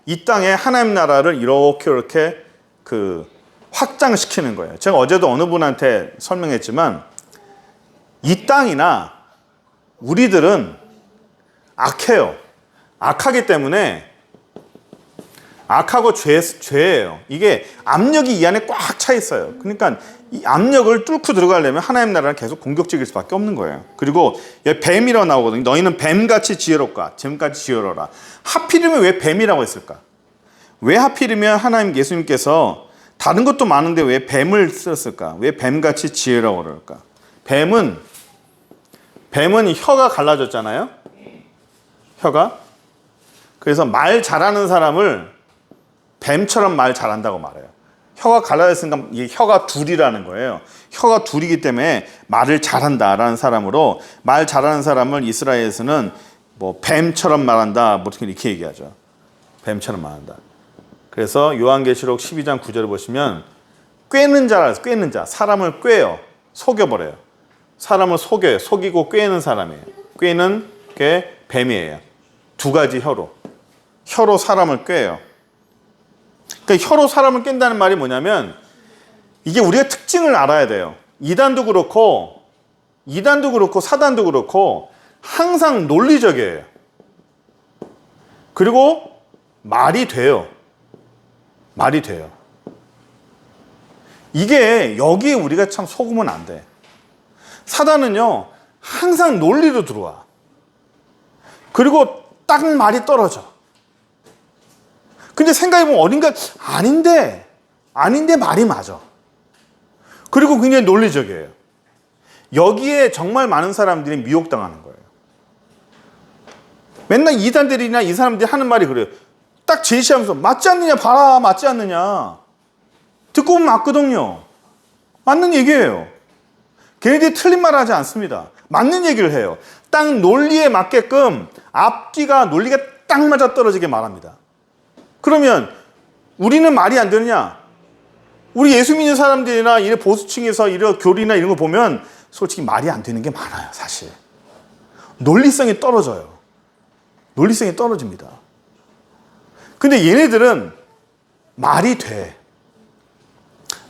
이 땅에 하나님 나라를 이렇게 확장시키는 거예요. 제가 어제도 어느 분한테 설명했지만 이 땅이나 우리들은 악해요. 악하기 때문에 악하고 죄예요. 이게 압력이 이 안에 꽉 차 있어요. 그러니까 이 압력을 뚫고 들어가려면 하나님 나라는 계속 공격적일 수밖에 없는 거예요. 그리고 여기 뱀이라고 나오거든요. 너희는 뱀같이 지혜롭까 잼같이 지혜로라. 하필이면 왜 뱀이라고 했을까? 왜 하필이면 하나님 예수님께서 다른 것도 많은데 왜 뱀을 썼을까? 왜 뱀같이 지혜라고 그럴까? 뱀은 혀가 갈라졌잖아요. 혀가. 그래서 말 잘하는 사람을 뱀처럼 말 잘한다고 말해요. 혀가 갈라졌으니까 이게 혀가 둘이라는 거예요. 혀가 둘이기 때문에 말을 잘한다라는 사람으로 말 잘하는 사람을 이스라엘에서는 뭐 뱀처럼 말한다, 뭐 이렇게 얘기하죠. 뱀처럼 말한다. 그래서 요한계시록 12장 9절을 보시면 꿰는 자라, 꿰는 자, 사람을 꿰요, 속여버려요. 사람을 속여요. 속이고 꿰는 사람이에요. 꿰는 게 뱀이에요. 두 가지 혀로 사람을 꿰요. 그러니까 혀로 사람을 깬다는 말이 뭐냐면 이게 우리가 특징을 알아야 돼요. 이단도 그렇고 사단도 그렇고 항상 논리적이에요. 그리고 말이 돼요. 이게 여기에 우리가 참 속으면 안 돼. 사단은요 항상 논리로 들어와. 그리고 딱 말이 떨어져. 근데 생각해보면 어딘가 아닌데 말이 맞아. 그리고 굉장히 논리적이에요. 여기에 정말 많은 사람들이 미혹당하는 거예요. 맨날 이단들이나 이 사람들이 하는 말이 그래요. 딱 제시하면서 맞지 않느냐 봐라, 맞지 않느냐. 듣고 보면 맞거든요. 맞는 얘기예요. 걔네들이 틀린 말을 하지 않습니다. 맞는 얘기를 해요. 딱 논리에 맞게끔 앞뒤가 논리가 딱 맞아 떨어지게 말합니다. 그러면 우리는 말이 안 되느냐? 우리 예수 믿는 사람들이나 이런 보수층에서 이런 교리나 이런 거 보면 솔직히 말이 안 되는 게 많아요, 사실. 논리성이 떨어져요. 논리성이 떨어집니다. 근데 얘네들은 말이 돼.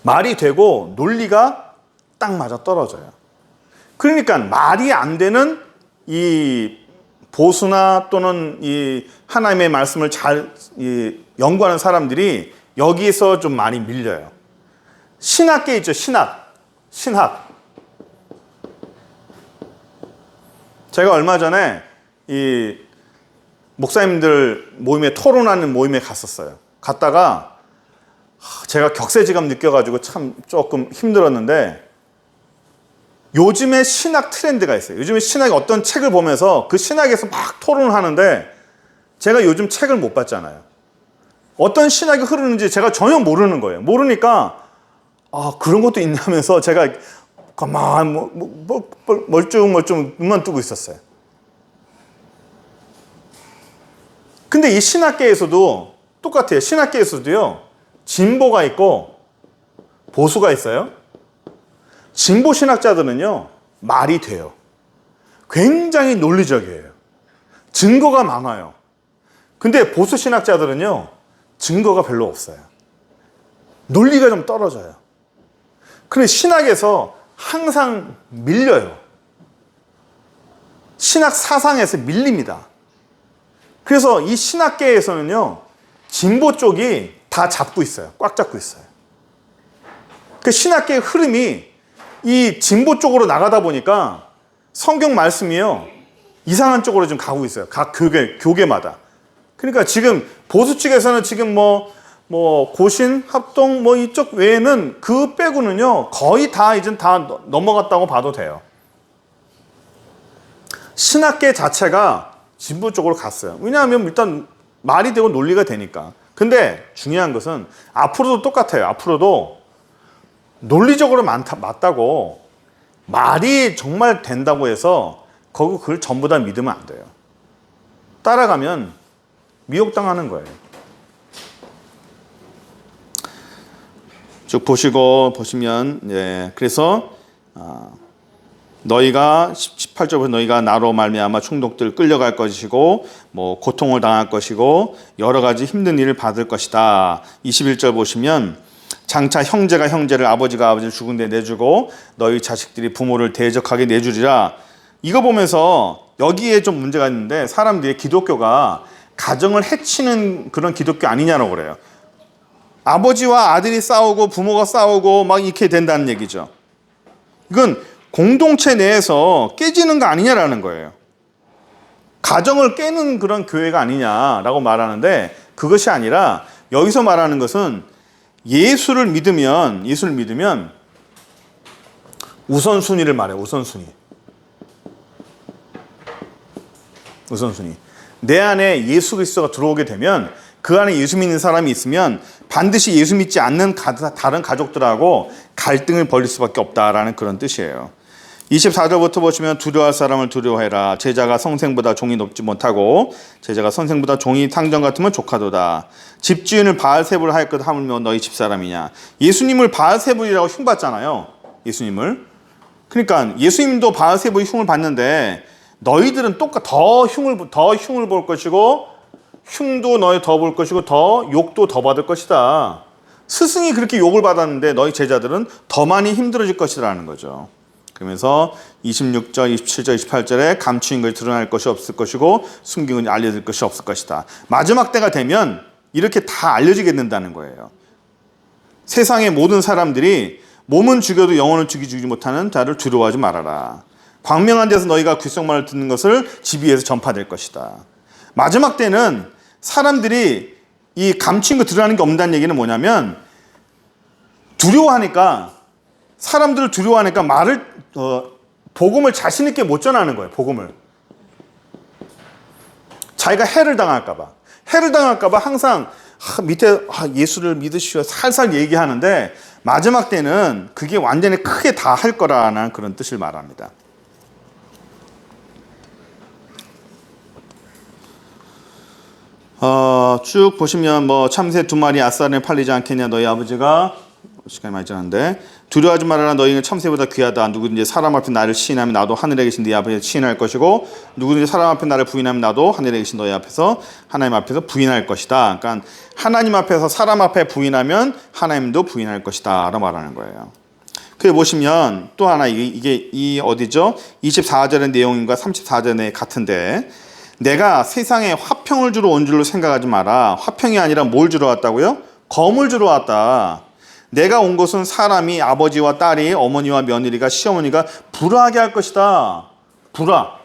말이 되고 논리가 딱 맞아 떨어져요. 그러니까 말이 안 되는 이 보수나 또는 이 하나님의 말씀을 잘 연구하는 사람들이 여기서 좀 많이 밀려요. 신학계 있죠, 신학. 제가 얼마 전에 이 목사님들 모임에 토론하는 모임에 갔었어요. 갔다가 제가 격세지감 느껴가지고 참 조금 힘들었는데 요즘에 신학 트렌드가 있어요. 요즘에 신학이 어떤 책을 보면서 그 신학에서 막 토론을 하는데 제가 요즘 책을 못 봤잖아요. 어떤 신학이 흐르는지 제가 전혀 모르는 거예요. 모르니까 그런 것도 있냐면서 제가 가만 멀쩡멀쩡 눈만 뜨고 있었어요. 근데 이 신학계에서도 똑같아요. 신학계에서도요, 진보가 있고 보수가 있어요. 진보 신학자들은요, 말이 돼요. 굉장히 논리적이에요. 증거가 많아요. 근데 보수 신학자들은요, 증거가 별로 없어요. 논리가 좀 떨어져요. 근데 신학에서 항상 밀려요. 신학 사상에서 밀립니다. 그래서 이 신학계에서는요, 진보 쪽이 다 잡고 있어요. 꽉 잡고 있어요. 그 신학계의 흐름이 이 진보 쪽으로 나가다 보니까 성경 말씀이요, 이상한 쪽으로 좀 가고 있어요. 각 교계마다. 그러니까 지금 보수 측에서는 지금 고신, 합동 이쪽 외에는 그 빼고는요, 거의 다 이제 다 넘어갔다고 봐도 돼요. 신학계 자체가 진보 쪽으로 갔어요. 왜냐하면 일단 말이 되고 논리가 되니까. 근데 중요한 것은 앞으로도 똑같아요. 앞으로도 논리적으로 맞다고 말이 정말 된다고 해서 그걸 전부 다 믿으면 안 돼요. 따라가면 미혹당하는 거예요. 쭉 보시면 그래서 너희가 18절부터 너희가 나로 말미암아 총독들 끌려갈 것이고 고통을 당할 것이고 여러 가지 힘든 일을 받을 것이다. 21절 보시면 장차 형제가 형제를 아버지가 아버지를 죽은 데 내주고 너희 자식들이 부모를 대적하게 내주리라. 이거 보면서 여기에 좀 문제가 있는데 사람들이 기독교가 가정을 해치는 그런 기독교 아니냐고 그래요. 아버지와 아들이 싸우고 부모가 싸우고 막 이렇게 된다는 얘기죠. 이건 공동체 내에서 깨지는 거 아니냐라는 거예요. 가정을 깨는 그런 교회가 아니냐라고 말하는데 그것이 아니라 여기서 말하는 것은 예수를 믿으면 우선순위를 말해요. 우선순위. 내 안에 예수 그리스도가 들어오게 되면 그 안에 예수 믿는 사람이 있으면 반드시 예수 믿지 않는 다른 가족들하고 갈등을 벌일 수밖에 없다라는 그런 뜻이에요. 24절부터 보시면 두려워할 사람을 두려워해라. 제자가 성생보다 종이 높지 못하고 제자가 선생보다 종이 상전 같으면 족하도다. 집주인을 바알세불 할 것 하물며 너희 집사람이냐. 예수님을 바알세불이라고 흉봤잖아요. 예수님을. 그러니까 예수님도 바알세불 흉을 받는데 너희들은 더 흉을 볼 것이고 흉도 너희 더 볼 것이고 더 욕도 더 받을 것이다. 스승이 그렇게 욕을 받았는데 너희 제자들은 더 많이 힘들어질 것이라는 거죠. 그러면서 26절, 27절, 28절에 감추인 것이 드러날 것이 없을 것이고 숨긴 것이 알려질 것이 없을 것이다. 마지막 때가 되면 이렇게 다 알려지게 된다는 거예요. 세상의 모든 사람들이 몸은 죽여도 영혼을 죽이지 못하는 자를 두려워하지 말아라. 광명한 데서 너희가 귓속말을 듣는 것을 지비에서 전파될 것이다. 마지막 때는 사람들이 이 감추인 거 드러나는 게 없다는 얘기는 뭐냐면 사람들을 두려워하니까 복음을 자신 있게 못 전하는 거예요. 복음을. 자기가 해를 당할까 봐 항상 밑에 예수를 믿으시오 살살 얘기하는데 마지막 때는 그게 완전히 크게 다 할 거라는 그런 뜻을 말합니다. 쭉 보시면 참새 2마리 아싸리에 팔리지 않겠냐. 너희 아버지가 시간이 많이 지났는데 두려워하지 말아라. 너희는 참새보다 귀하다. 누구든지 사람 앞에 나를 시인하면 나도 하늘에 계신 네 앞에 시인할 것이고 누구든지 사람 앞에 나를 부인하면 나도 하늘에 계신 너희 앞에서 하나님 앞에서 부인할 것이다. 그러니까 하나님 앞에서 사람 앞에 부인하면 하나님도 부인할 것이다 라고 말하는 거예요. 그래 보시면 또 하나 이게 어디죠? 24절의 내용과 34절의 같은데 내가 세상에 화평을 주러 온 줄로 생각하지 마라. 화평이 아니라 뭘 주러 왔다고요? 검을 주러 왔다. 내가 온 것은 사람이 아버지와 딸이 어머니와 며느리가 시어머니가 불화하게 할 것이다. 불화.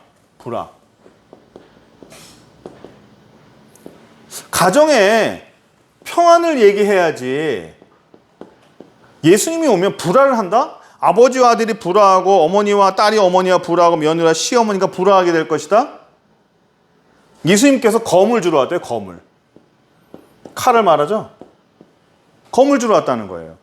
가정에 평안을 얘기해야지. 예수님이 오면 불화를 한다? 아버지와 아들이 불화하고 어머니와 딸이 어머니와 불화하고 며느리와 시어머니가 불화하게 될 것이다. 예수님께서 검을 주러 왔대요. 검을. 칼을 말하죠. 검을 주러 왔다는 거예요.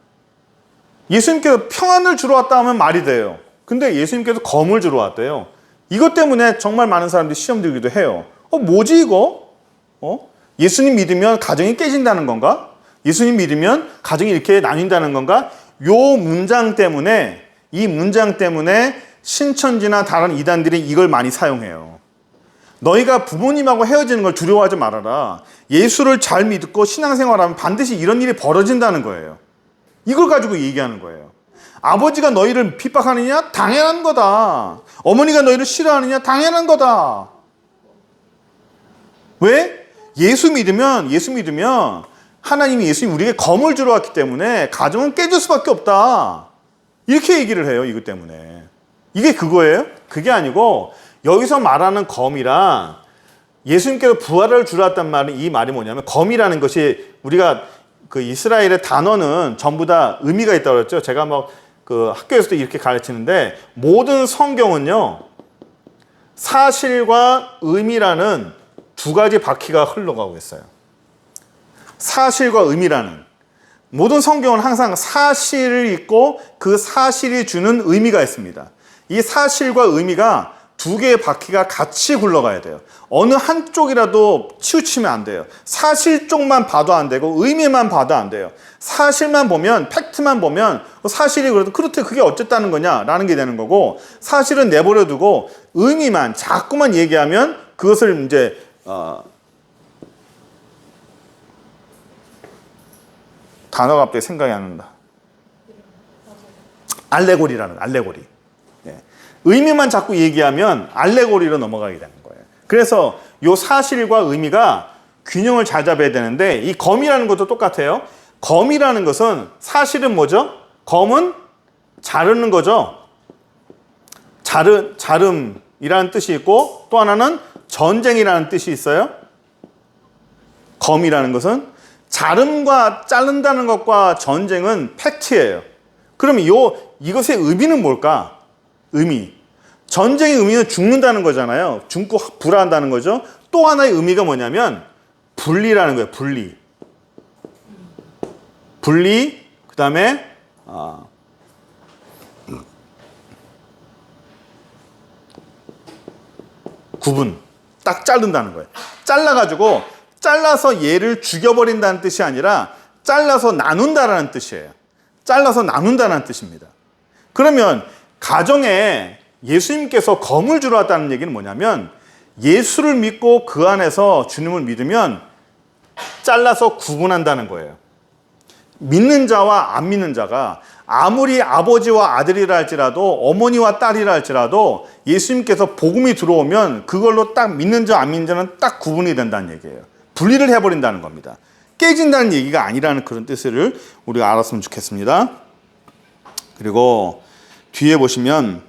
예수님께서 평안을 주러 왔다 하면 말이 돼요. 근데 예수님께서 검을 주러 왔대요. 이것 때문에 정말 많은 사람들이 시험 들기도 해요. 뭐지 이거? 예수님 믿으면 가정이 깨진다는 건가? 예수님 믿으면 가정이 이렇게 나뉜다는 건가? 요 문장 때문에, 이 문장 때문에 신천지나 다른 이단들이 이걸 많이 사용해요. 너희가 부모님하고 헤어지는 걸 두려워하지 말아라. 예수를 잘 믿고 신앙생활하면 반드시 이런 일이 벌어진다는 거예요. 이걸 가지고 얘기하는 거예요. 아버지가 너희를 핍박하느냐? 당연한 거다. 어머니가 너희를 싫어하느냐? 당연한 거다. 왜? 예수 믿으면 하나님이 예수님 우리에게 검을 주러 왔기 때문에 가정은 깨질 수밖에 없다. 이렇게 얘기를 해요. 이것 때문에. 이게 그거예요? 그게 아니고 여기서 말하는 검이랑 예수님께서 부활을 주러 왔단 말은 이 말이 뭐냐면 검이라는 것이 우리가 그 이스라엘의 단어는 전부 다 의미가 있다고 그랬죠. 제가 그 학교에서도 이렇게 가르치는데 모든 성경은요. 사실과 의미라는 두 가지 바퀴가 흘러가고 있어요. 사실과 의미라는 모든 성경은 항상 사실이 있고 그 사실이 주는 의미가 있습니다. 이 사실과 의미가 두 개의 바퀴가 같이 굴러가야 돼요. 어느 한쪽이라도 치우치면 안 돼요. 사실 쪽만 봐도 안 되고 의미만 봐도 안 돼요. 사실만 보면, 팩트만 보면 사실이 그래도 그렇대 그게 어쨌다는 거냐라는 게 되는 거고 사실은 내버려 두고 의미만 자꾸만 얘기하면 그것을 이제 단어가 갑자기 생각이 안 난다. 알레고리라는 알레고리. 의미만 자꾸 얘기하면 알레고리로 넘어가게 되는 거예요. 그래서 이 사실과 의미가 균형을 잘 잡아야 되는데 이 검이라는 것도 똑같아요. 검이라는 것은 사실은 뭐죠? 검은 자르는 거죠. 자름이라는 뜻이 있고 또 하나는 전쟁이라는 뜻이 있어요. 검이라는 것은 자름과 자른다는 것과 전쟁은 팩트예요. 그럼 이것의 의미는 뭘까? 의미. 전쟁의 의미는 죽는다는 거잖아요. 죽고 불화한다는 거죠. 또 하나의 의미가 뭐냐면 분리라는 거예요. 분리, 그 다음에 구분. 딱 자른다는 거예요. 잘라서 얘를 죽여버린다는 뜻이 아니라 잘라서 나눈다라는 뜻이에요. 잘라서 나눈다는 뜻입니다. 그러면 가정에 예수님께서 검을 주러 왔다는 얘기는 뭐냐면 예수를 믿고 그 안에서 주님을 믿으면 잘라서 구분한다는 거예요. 믿는 자와 안 믿는 자가 아무리 아버지와 아들이라 할지라도 어머니와 딸이라 할지라도 예수님께서 복음이 들어오면 그걸로 딱 믿는 자 안 믿는 자는 딱 구분이 된다는 얘기예요. 분리를 해버린다는 겁니다. 깨진다는 얘기가 아니라는 그런 뜻을 우리가 알았으면 좋겠습니다. 그리고 뒤에 보시면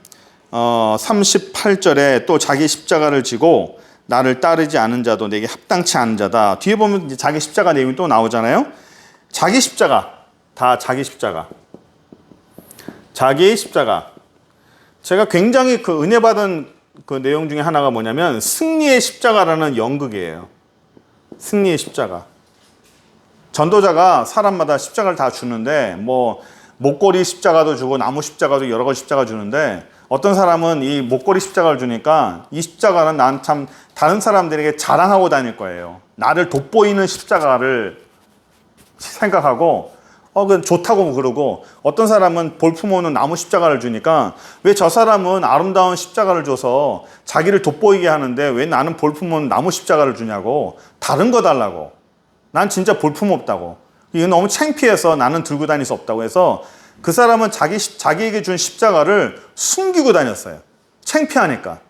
38절에 또 자기 십자가를 지고 나를 따르지 않은 자도 내게 합당치 않은 자다. 뒤에 보면 이제 자기 십자가 내용이 또 나오잖아요. 자기 십자가. 다 자기 십자가. 자기 십자가. 제가 굉장히 그 은혜 받은 그 내용 중에 하나가 뭐냐면 승리의 십자가라는 연극이에요. 승리의 십자가. 전도자가 사람마다 십자가를 다 주는데 목걸이 십자가도 주고 나무 십자가도 여러 가지 십자가 주는데 어떤 사람은 이 목걸이 십자가를 주니까 이 십자가는 난 참 다른 사람들에게 자랑하고 다닐 거예요. 나를 돋보이는 십자가를 생각하고 그건 좋다고 그러고 어떤 사람은 볼품없는 나무 십자가를 주니까 왜 저 사람은 아름다운 십자가를 줘서 자기를 돋보이게 하는데 왜 나는 볼품없는 나무 십자가를 주냐고 다른 거 달라고 난 진짜 볼품없다고 이건 너무 창피해서 나는 들고 다닐 수 없다고 해서 그 사람은 자기에게 준 십자가를 숨기고 다녔어요. 창피하니까.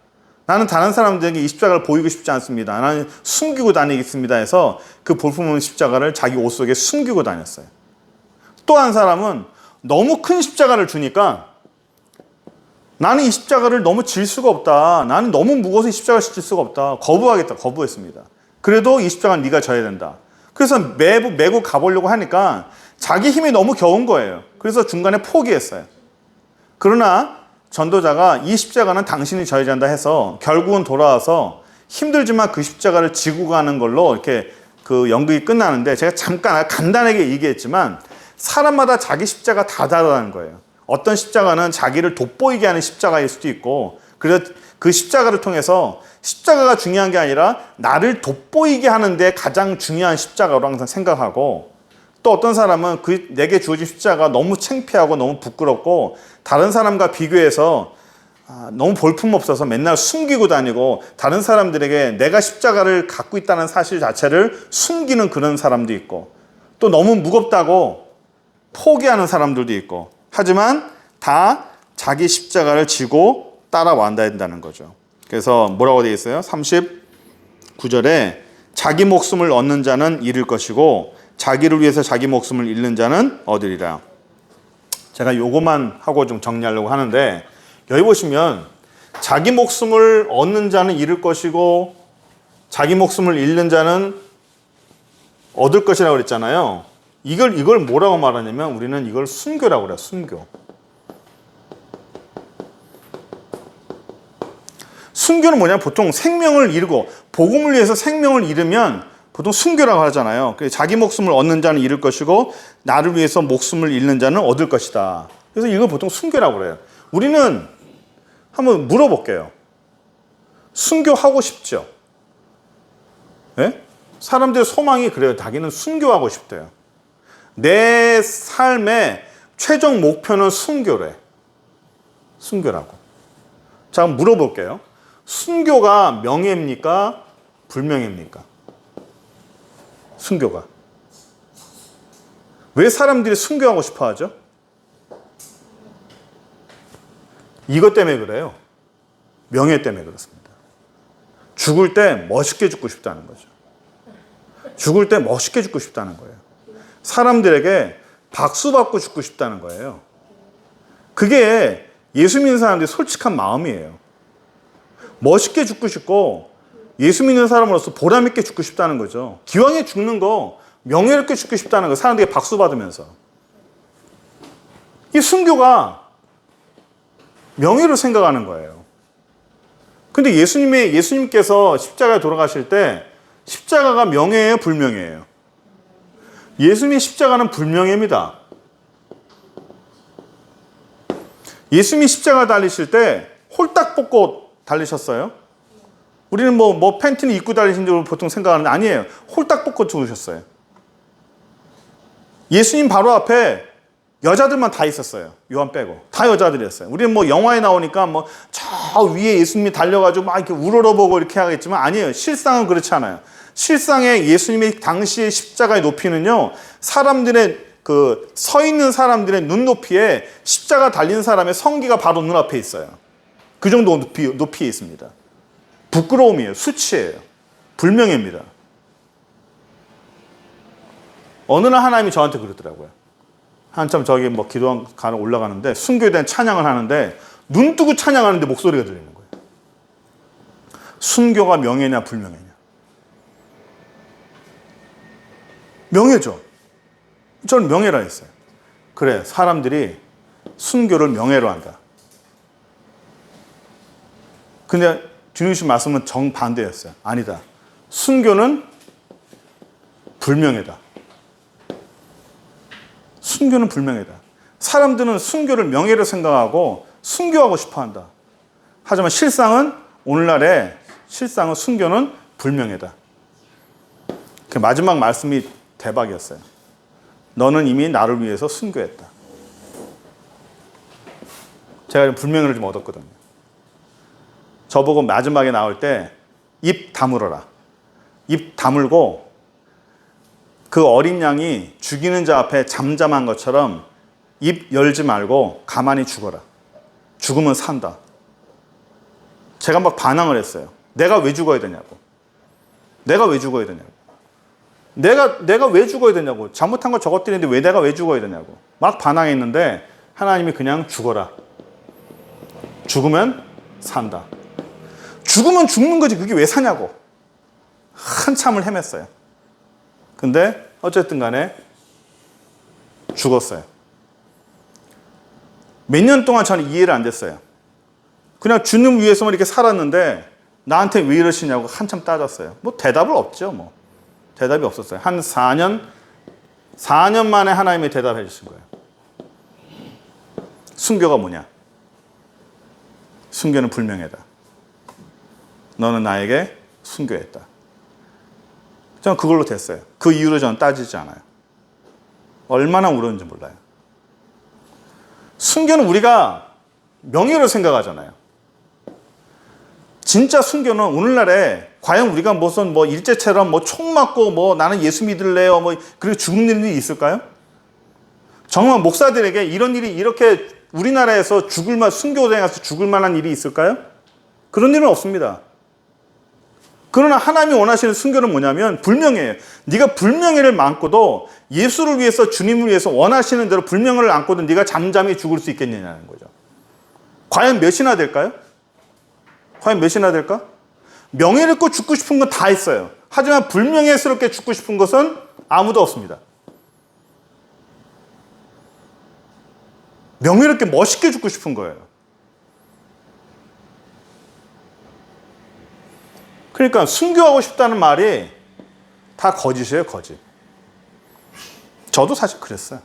나는 다른 사람들에게 이 십자가를 보이고 싶지 않습니다. 나는 숨기고 다니겠습니다 해서 그 볼품없는 십자가를 자기 옷 속에 숨기고 다녔어요. 또 한 사람은 너무 큰 십자가를 주니까 나는 이 십자가를 너무 질 수가 없다. 나는 너무 무거워서 이 십자가를 질 수가 없다. 거부했습니다. 그래도 이 십자가는 네가 져야 된다. 그래서 메고 가보려고 하니까 자기 힘이 너무 겨운 거예요. 그래서 중간에 포기했어요. 그러나 전도자가 이 십자가는 당신이 져야 한다 해서 결국은 돌아와서 힘들지만 그 십자가를 지고 가는 걸로 이렇게 그 연극이 끝나는데, 제가 잠깐 간단하게 얘기했지만 사람마다 자기 십자가 다 다르다는 거예요. 어떤 십자가는 자기를 돋보이게 하는 십자가일 수도 있고, 그래서 그 십자가를 통해서 십자가가 중요한 게 아니라 나를 돋보이게 하는데 가장 중요한 십자가로 항상 생각하고, 또 어떤 사람은 내게 주어진 십자가가 너무 창피하고 너무 부끄럽고 다른 사람과 비교해서 너무 볼품없어서 맨날 숨기고 다니고 다른 사람들에게 내가 십자가를 갖고 있다는 사실 자체를 숨기는 그런 사람도 있고, 또 너무 무겁다고 포기하는 사람들도 있고, 하지만 다 자기 십자가를 지고 따라와야 된다는 거죠. 그래서 뭐라고 되어 있어요? 39절에 자기 목숨을 얻는 자는 잃을 것이고 자기를 위해서 자기 목숨을 잃는 자는 얻으리라. 제가 요거만 하고 좀 정리하려고 하는데, 여기 보시면 자기 목숨을 얻는 자는 잃을 것이고 자기 목숨을 잃는 자는 얻을 것이라고 그랬잖아요. 이걸 뭐라고 말하냐면 우리는 이걸 순교라고 그래요. 순교. 순교는 뭐냐면 보통 생명을 잃고 복음을 위해서 생명을 잃으면 보통 순교라고 하잖아요. 그래서 자기 목숨을 얻는 자는 잃을 것이고 나를 위해서 목숨을 잃는 자는 얻을 것이다. 그래서 이걸 보통 순교라고 그래요. 우리는 한번 물어볼게요. 순교하고 싶죠? 네? 사람들의 소망이 그래요. 자기는 순교하고 싶대요. 내 삶의 최종 목표는 순교래. 순교라고. 자, 그럼 물어볼게요. 순교가 명예입니까? 불명예입니까? 순교가. 왜 사람들이 순교하고 싶어 하죠? 이것 때문에 그래요. 명예 때문에 그렇습니다. 죽을 때 멋있게 죽고 싶다는 거죠. 죽을 때 멋있게 죽고 싶다는 거예요. 사람들에게 박수 받고 죽고 싶다는 거예요. 그게 예수 믿는 사람들의 솔직한 마음이에요. 멋있게 죽고 싶고 예수 믿는 사람으로서 보람 있게 죽고 싶다는 거죠. 기왕에 죽는 거 명예롭게 죽고 싶다는 거, 사람들에게 박수 받으면서. 이 순교가 명예로 생각하는 거예요. 근데 예수님께서 십자가에 돌아가실 때 십자가가 명예예요, 불명예예요? 예수님의 십자가는 불명예입니다. 예수님이 십자가 달리실 때 홀딱 벗고 달리셨어요? 우리는 뭐 팬티는 입고 달리신 줄 보통 생각하는데 아니에요. 홀딱 벗고 죽으셨어요. 예수님 바로 앞에 여자들만 다 있었어요. 요한 빼고. 다 여자들이었어요. 우리는 뭐 영화에 나오니까 뭐 저 위에 예수님이 달려가지고 막 이렇게 우러러보고 이렇게 하겠지만 아니에요. 실상은 그렇지 않아요. 실상에 예수님의 당시의 십자가의 높이는요, 사람들의 서 있는 사람들의 눈높이에 십자가 달린 사람의 성기가 바로 눈앞에 있어요. 그 정도 높이에 있습니다. 부끄러움이에요. 수치예요. 불명예입니다. 어느 날 하나님이 저한테 그러더라고요. 한참 저기 뭐 기도관 올라가는데 순교에 대한 찬양을 하는데 눈 뜨고 찬양하는데 목소리가 들리는 거예요. 순교가 명예냐 불명예냐? 명예죠. 저는 명예라 했어요. 그래, 사람들이 순교를 명예로 한다. 근데 주님 말씀은 정반대였어요. 아니다. 순교는 불명예다. 순교는 불명예다. 사람들은 순교를 명예로 생각하고 순교하고 싶어 한다. 하지만 오늘날의 실상은 순교는 불명예다. 그 마지막 말씀이 대박이었어요. 너는 이미 나를 위해서 순교했다. 제가 불명예를 좀 얻었거든요. 저보고 마지막에 나올 때 입 다물어라. 입 다물고 그 어린 양이 죽이는 자 앞에 잠잠한 것처럼 입 열지 말고 가만히 죽어라. 죽으면 산다. 제가 막 반항을 했어요. 내가 왜 죽어야 되냐고. 내가 왜 죽어야 되냐고. 내가 왜 죽어야 되냐고. 잘못한 거 저것들인데 왜 내가 왜 죽어야 되냐고. 막 반항했는데 하나님이 그냥 죽어라. 죽으면 산다. 죽으면 죽는 거지 그게 왜 사냐고. 한참을 헤맸어요. 근데 어쨌든 간에 죽었어요. 몇 년 동안 저는 이해를 안 됐어요. 그냥 주님 위해서만 이렇게 살았는데 나한테 왜 이러시냐고 한참 따졌어요. 뭐 대답은 없죠. 뭐 대답이 없었어요. 한 4년 만에 하나님이 대답해 주신 거예요. 순교가 뭐냐? 순교는 불명예다. 너는 나에게 순교했다. 저는 그걸로 됐어요. 그 이후로 저는 따지지 않아요. 얼마나 울었는지 몰라요. 순교는 우리가 명예로 생각하잖아요. 진짜 순교는 오늘날에 과연 우리가 무슨 뭐 일제처럼 뭐 총 맞고 뭐 나는 예수 믿을래요 뭐 그리고 죽는 일이 있을까요? 정말 목사들에게 이런 일이 이렇게 우리나라에서 순교대에 가서 죽을 만한 일이 있을까요? 그런 일은 없습니다. 그러나 하나님이 원하시는 순교는 뭐냐면 불명예예요. 네가 불명예를 안고도 예수를 위해서 주님을 위해서 원하시는 대로 불명예를 안고도 네가 잠잠히 죽을 수 있겠느냐는 거죠. 과연 몇이나 될까요? 과연 몇이나 될까? 명예를 잃고 죽고 싶은 건 다 있어요. 하지만 불명예스럽게 죽고 싶은 것은 아무도 없습니다. 명예롭게 멋있게 죽고 싶은 거예요. 그러니까 순교하고 싶다는 말이 다 거짓이에요, 거짓. 저도 사실 그랬어요.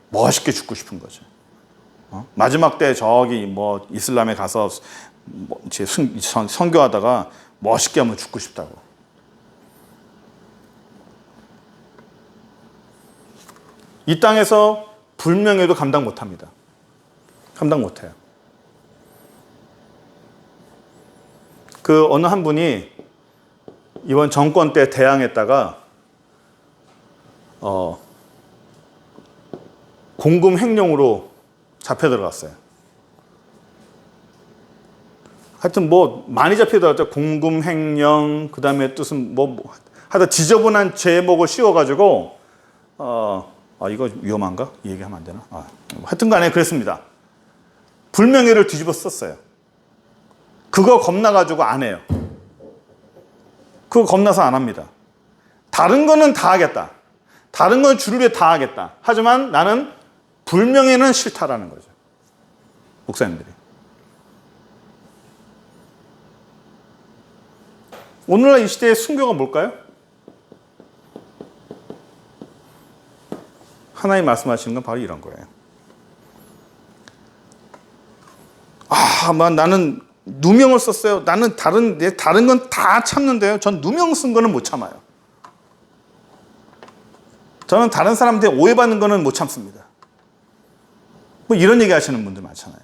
멋있게 죽고 싶은 거죠. 마지막 때 저기 뭐 이슬람에 가서 제 선교하다가 멋있게 한번 죽고 싶다고. 이 땅에서 불명예도 감당 못합니다. 감당 못해요. 그 어느 한 분이 이번 정권 때 대항했다가 공금 횡령으로 잡혀 들어갔어요. 하여튼 뭐 많이 잡혀 들어갔죠. 공금 횡령, 그 다음에 뜻은 하여튼 지저분한 제목을 씌워가지고 이거 위험한가? 이 얘기하면 안 되나? 하여튼 간에 그랬습니다. 불명예를 뒤집어 썼어요. 그거 겁나가지고 안 해요. 그거 겁나서 안 합니다. 다른 거는 다 하겠다. 다른 건 주를 위해 다 하겠다. 하지만 나는 불명예는 싫다라는 거죠. 목사님들이. 오늘날 이 시대의 순교가 뭘까요? 하나님 말씀하시는 건 바로 이런 거예요. 나는 누명을 썼어요. 나는 다른 건 다 참는데요. 전 누명 쓴 거는 못 참아요. 저는 다른 사람한테 오해받는 거는 못 참습니다. 뭐 이런 얘기 하시는 분들 많잖아요.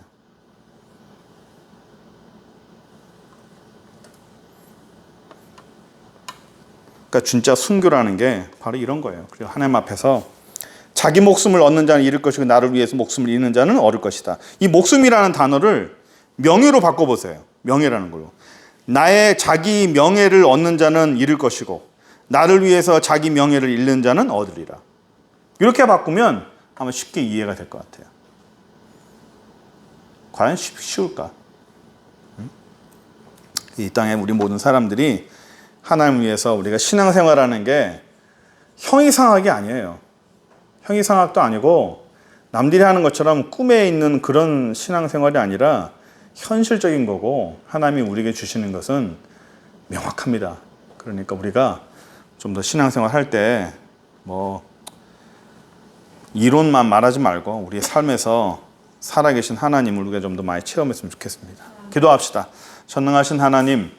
그러니까 진짜 순교라는 게 바로 이런 거예요. 그리고 하나님 앞에서 자기 목숨을 얻는 자는 잃을 것이고 나를 위해서 목숨을 잃는 자는 얻을 것이다. 이 목숨이라는 단어를 명예로 바꿔보세요. 명예라는 걸로. 나의 자기 명예를 얻는 자는 잃을 것이고 나를 위해서 자기 명예를 잃는 자는 얻으리라. 이렇게 바꾸면 아마 쉽게 이해가 될 것 같아요. 과연 쉬울까? 이 땅에 우리 모든 사람들이 하나님을 위해서 우리가 신앙생활하는 게 형이상학이 아니에요. 형이상학도 아니고 남들이 하는 것처럼 꿈에 있는 그런 신앙생활이 아니라 현실적인 거고 하나님이 우리에게 주시는 것은 명확합니다. 그러니까 우리가 좀 더 신앙생활 할 때 뭐 이론만 말하지 말고 우리의 삶에서 살아계신 하나님을 우리가 좀 더 많이 체험했으면 좋겠습니다. 기도합시다. 전능하신 하나님,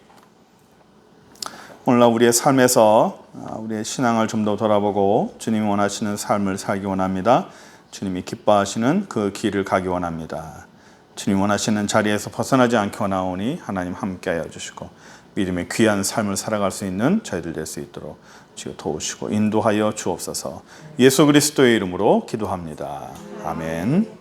오늘날 우리의 삶에서 우리의 신앙을 좀 더 돌아보고 주님이 원하시는 삶을 살기 원합니다. 주님이 기뻐하시는 그 길을 가기 원합니다. 주님 원하시는 자리에서 벗어나지 않게 원하오니 하나님 함께하여 주시고 믿음의 귀한 삶을 살아갈 수 있는 저희들 될 수 있도록 주여 도우시고 인도하여 주옵소서. 예수 그리스도의 이름으로 기도합니다. 아멘.